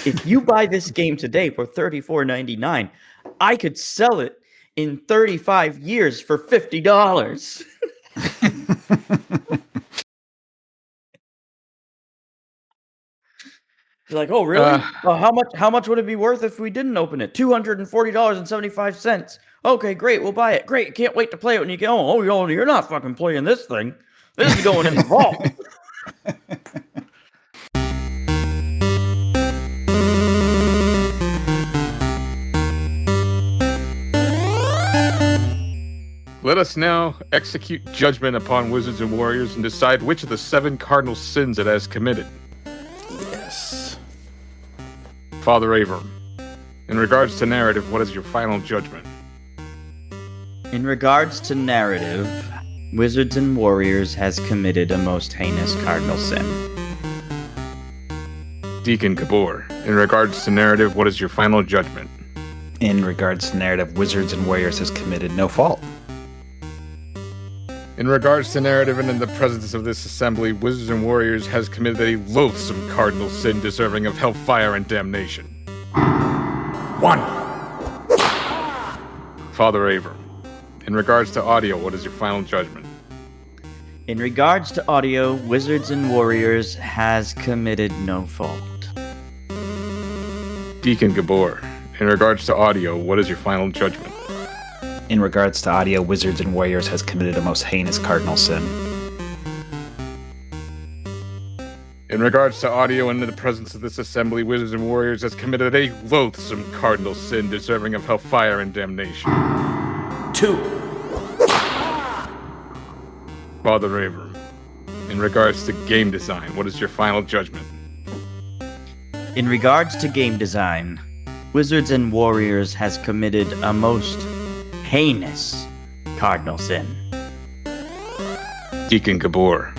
Speaker 2: If you buy this game today for $34.99, I could sell it in 35 years for $50. You're like, oh, really? How much would it be worth if we didn't open it? $240.75. Okay, great. We'll buy it. Great. Can't wait to play it when you get home. Oh, you're not fucking playing this thing. This is going in the vault.
Speaker 3: Let us now execute judgment upon Wizards and Warriors and decide which of the 7 cardinal sins it has committed.
Speaker 4: Yes.
Speaker 3: Father Avram, in regards to narrative, what is your final judgment?
Speaker 2: In regards to narrative, Wizards and Warriors has committed a most heinous cardinal sin.
Speaker 3: Deacon Gabor, in regards to narrative, what is your final judgment?
Speaker 4: In regards to narrative, Wizards and Warriors has committed no fault.
Speaker 3: In regards to narrative and in the presence of this assembly, Wizards and Warriors has committed a loathsome cardinal sin deserving of hellfire and damnation. 1. Father Avram, in regards to audio, what is your final judgment?
Speaker 2: In regards to audio, Wizards and Warriors has committed no fault.
Speaker 3: Deacon Gabor, in regards to audio, what is your final judgment?
Speaker 4: In regards to audio, Wizards and Warriors has committed a most heinous cardinal sin.
Speaker 3: In regards to audio and in the presence of this assembly, Wizards and Warriors has committed a loathsome cardinal sin deserving of hellfire and damnation.
Speaker 5: 2.
Speaker 3: Father Avram, in regards to game design, what is your final judgment?
Speaker 2: In regards to game design, Wizards and Warriors has committed a most heinous cardinal sin.
Speaker 3: Deacon Gabor,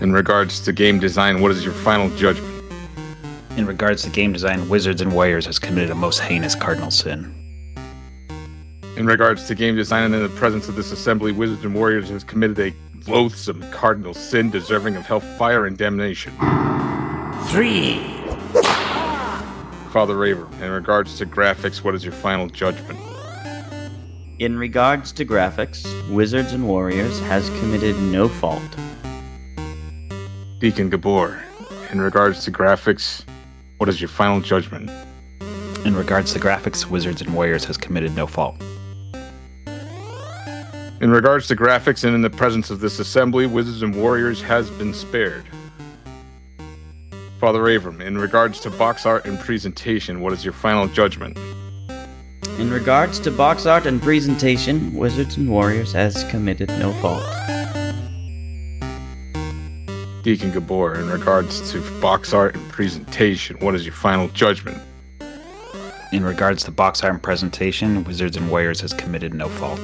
Speaker 3: in regards to game design, what is your final judgment?
Speaker 4: In regards to game design, Wizards and Warriors has committed a most heinous cardinal sin.
Speaker 3: In regards to game design and in the presence of this assembly, Wizards and Warriors has committed a loathsome cardinal sin deserving of hellfire and damnation.
Speaker 5: 3.
Speaker 3: Father Avram, in regards to graphics, what is your final judgment?
Speaker 2: In regards to graphics, Wizards and Warriors has committed no fault.
Speaker 3: Deacon Gabor, in regards to graphics, what is your final judgment?
Speaker 4: In regards to graphics, Wizards and Warriors has committed no fault.
Speaker 3: In regards to graphics and in the presence of this assembly, Wizards and Warriors has been spared. Father Avram, in regards to box art and presentation, what is your final judgment?
Speaker 2: In regards to box art and presentation, Wizards and Warriors has committed no fault.
Speaker 3: Deacon Gabor, in regards to box art and presentation, what is your final judgment?
Speaker 4: In regards to box art and presentation, Wizards and Warriors has committed no fault.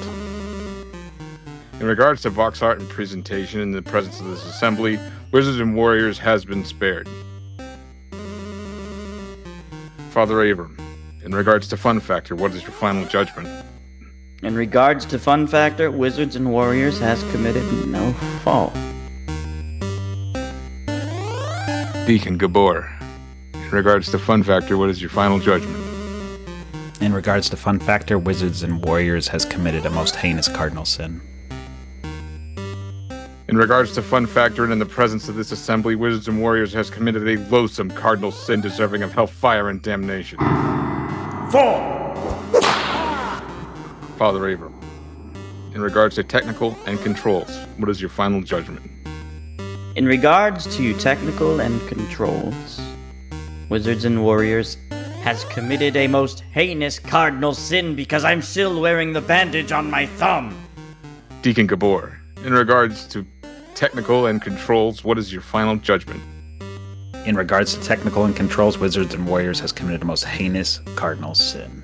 Speaker 3: In regards to box art and presentation in the presence of this assembly, Wizards and Warriors has been spared. Father Avram, in regards to fun factor, what is your final judgment?
Speaker 2: In regards to fun factor, Wizards and Warriors has committed no fault.
Speaker 3: Deacon Gabor, in regards to fun factor, what is your final judgment?
Speaker 4: In regards to fun factor, Wizards and Warriors has committed a most heinous cardinal sin.
Speaker 3: In regards to fun factor and in the presence of this assembly, Wizards and Warriors has committed a loathsome cardinal sin deserving of hellfire and damnation.
Speaker 5: 4.
Speaker 3: Father Avram, in regards to technical and controls, what is your final judgment?
Speaker 2: In regards to technical and controls, Wizards and Warriors has committed a most heinous cardinal sin because I'm still wearing the bandage on my thumb.
Speaker 3: Deacon Gabor, in regards to technical and controls, what is your final judgment?
Speaker 4: In regards to technical and controls, Wizards and Warriors has committed a most heinous cardinal sin.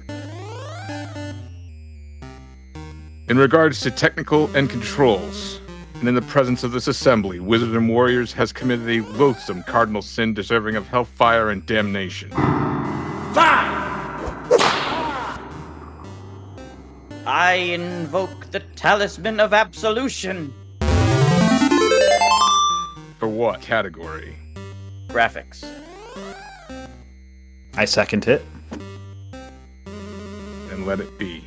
Speaker 3: In regards to technical and controls, and in the presence of this assembly, Wizards and Warriors has committed a loathsome cardinal sin deserving of hellfire and damnation.
Speaker 5: 5.
Speaker 2: I invoke the Talisman of Absolution.
Speaker 3: For what category?
Speaker 2: Graphics.
Speaker 4: I second it.
Speaker 3: Then let it be.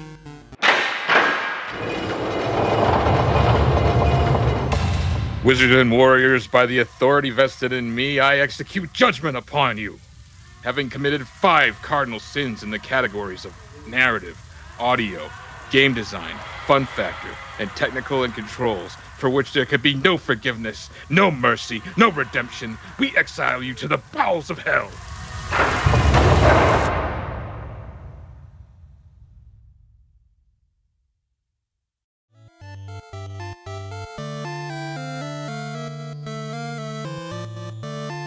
Speaker 3: Wizards and Warriors, by the authority vested in me, I execute judgment upon you. Having committed 5 cardinal sins in the categories of narrative, audio, game design, fun factor, and technical and controls, for which there could be no forgiveness, no mercy, no redemption, we exile you to the bowels of hell.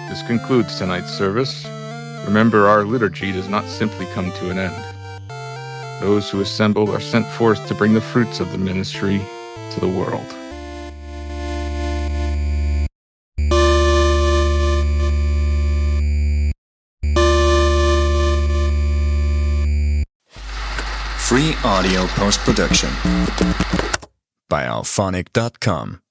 Speaker 3: This concludes tonight's service. Remember, our liturgy does not simply come to an end. Those who assemble are sent forth to bring the fruits of the ministry to the world.
Speaker 1: Free audio post-production by alphonic.com.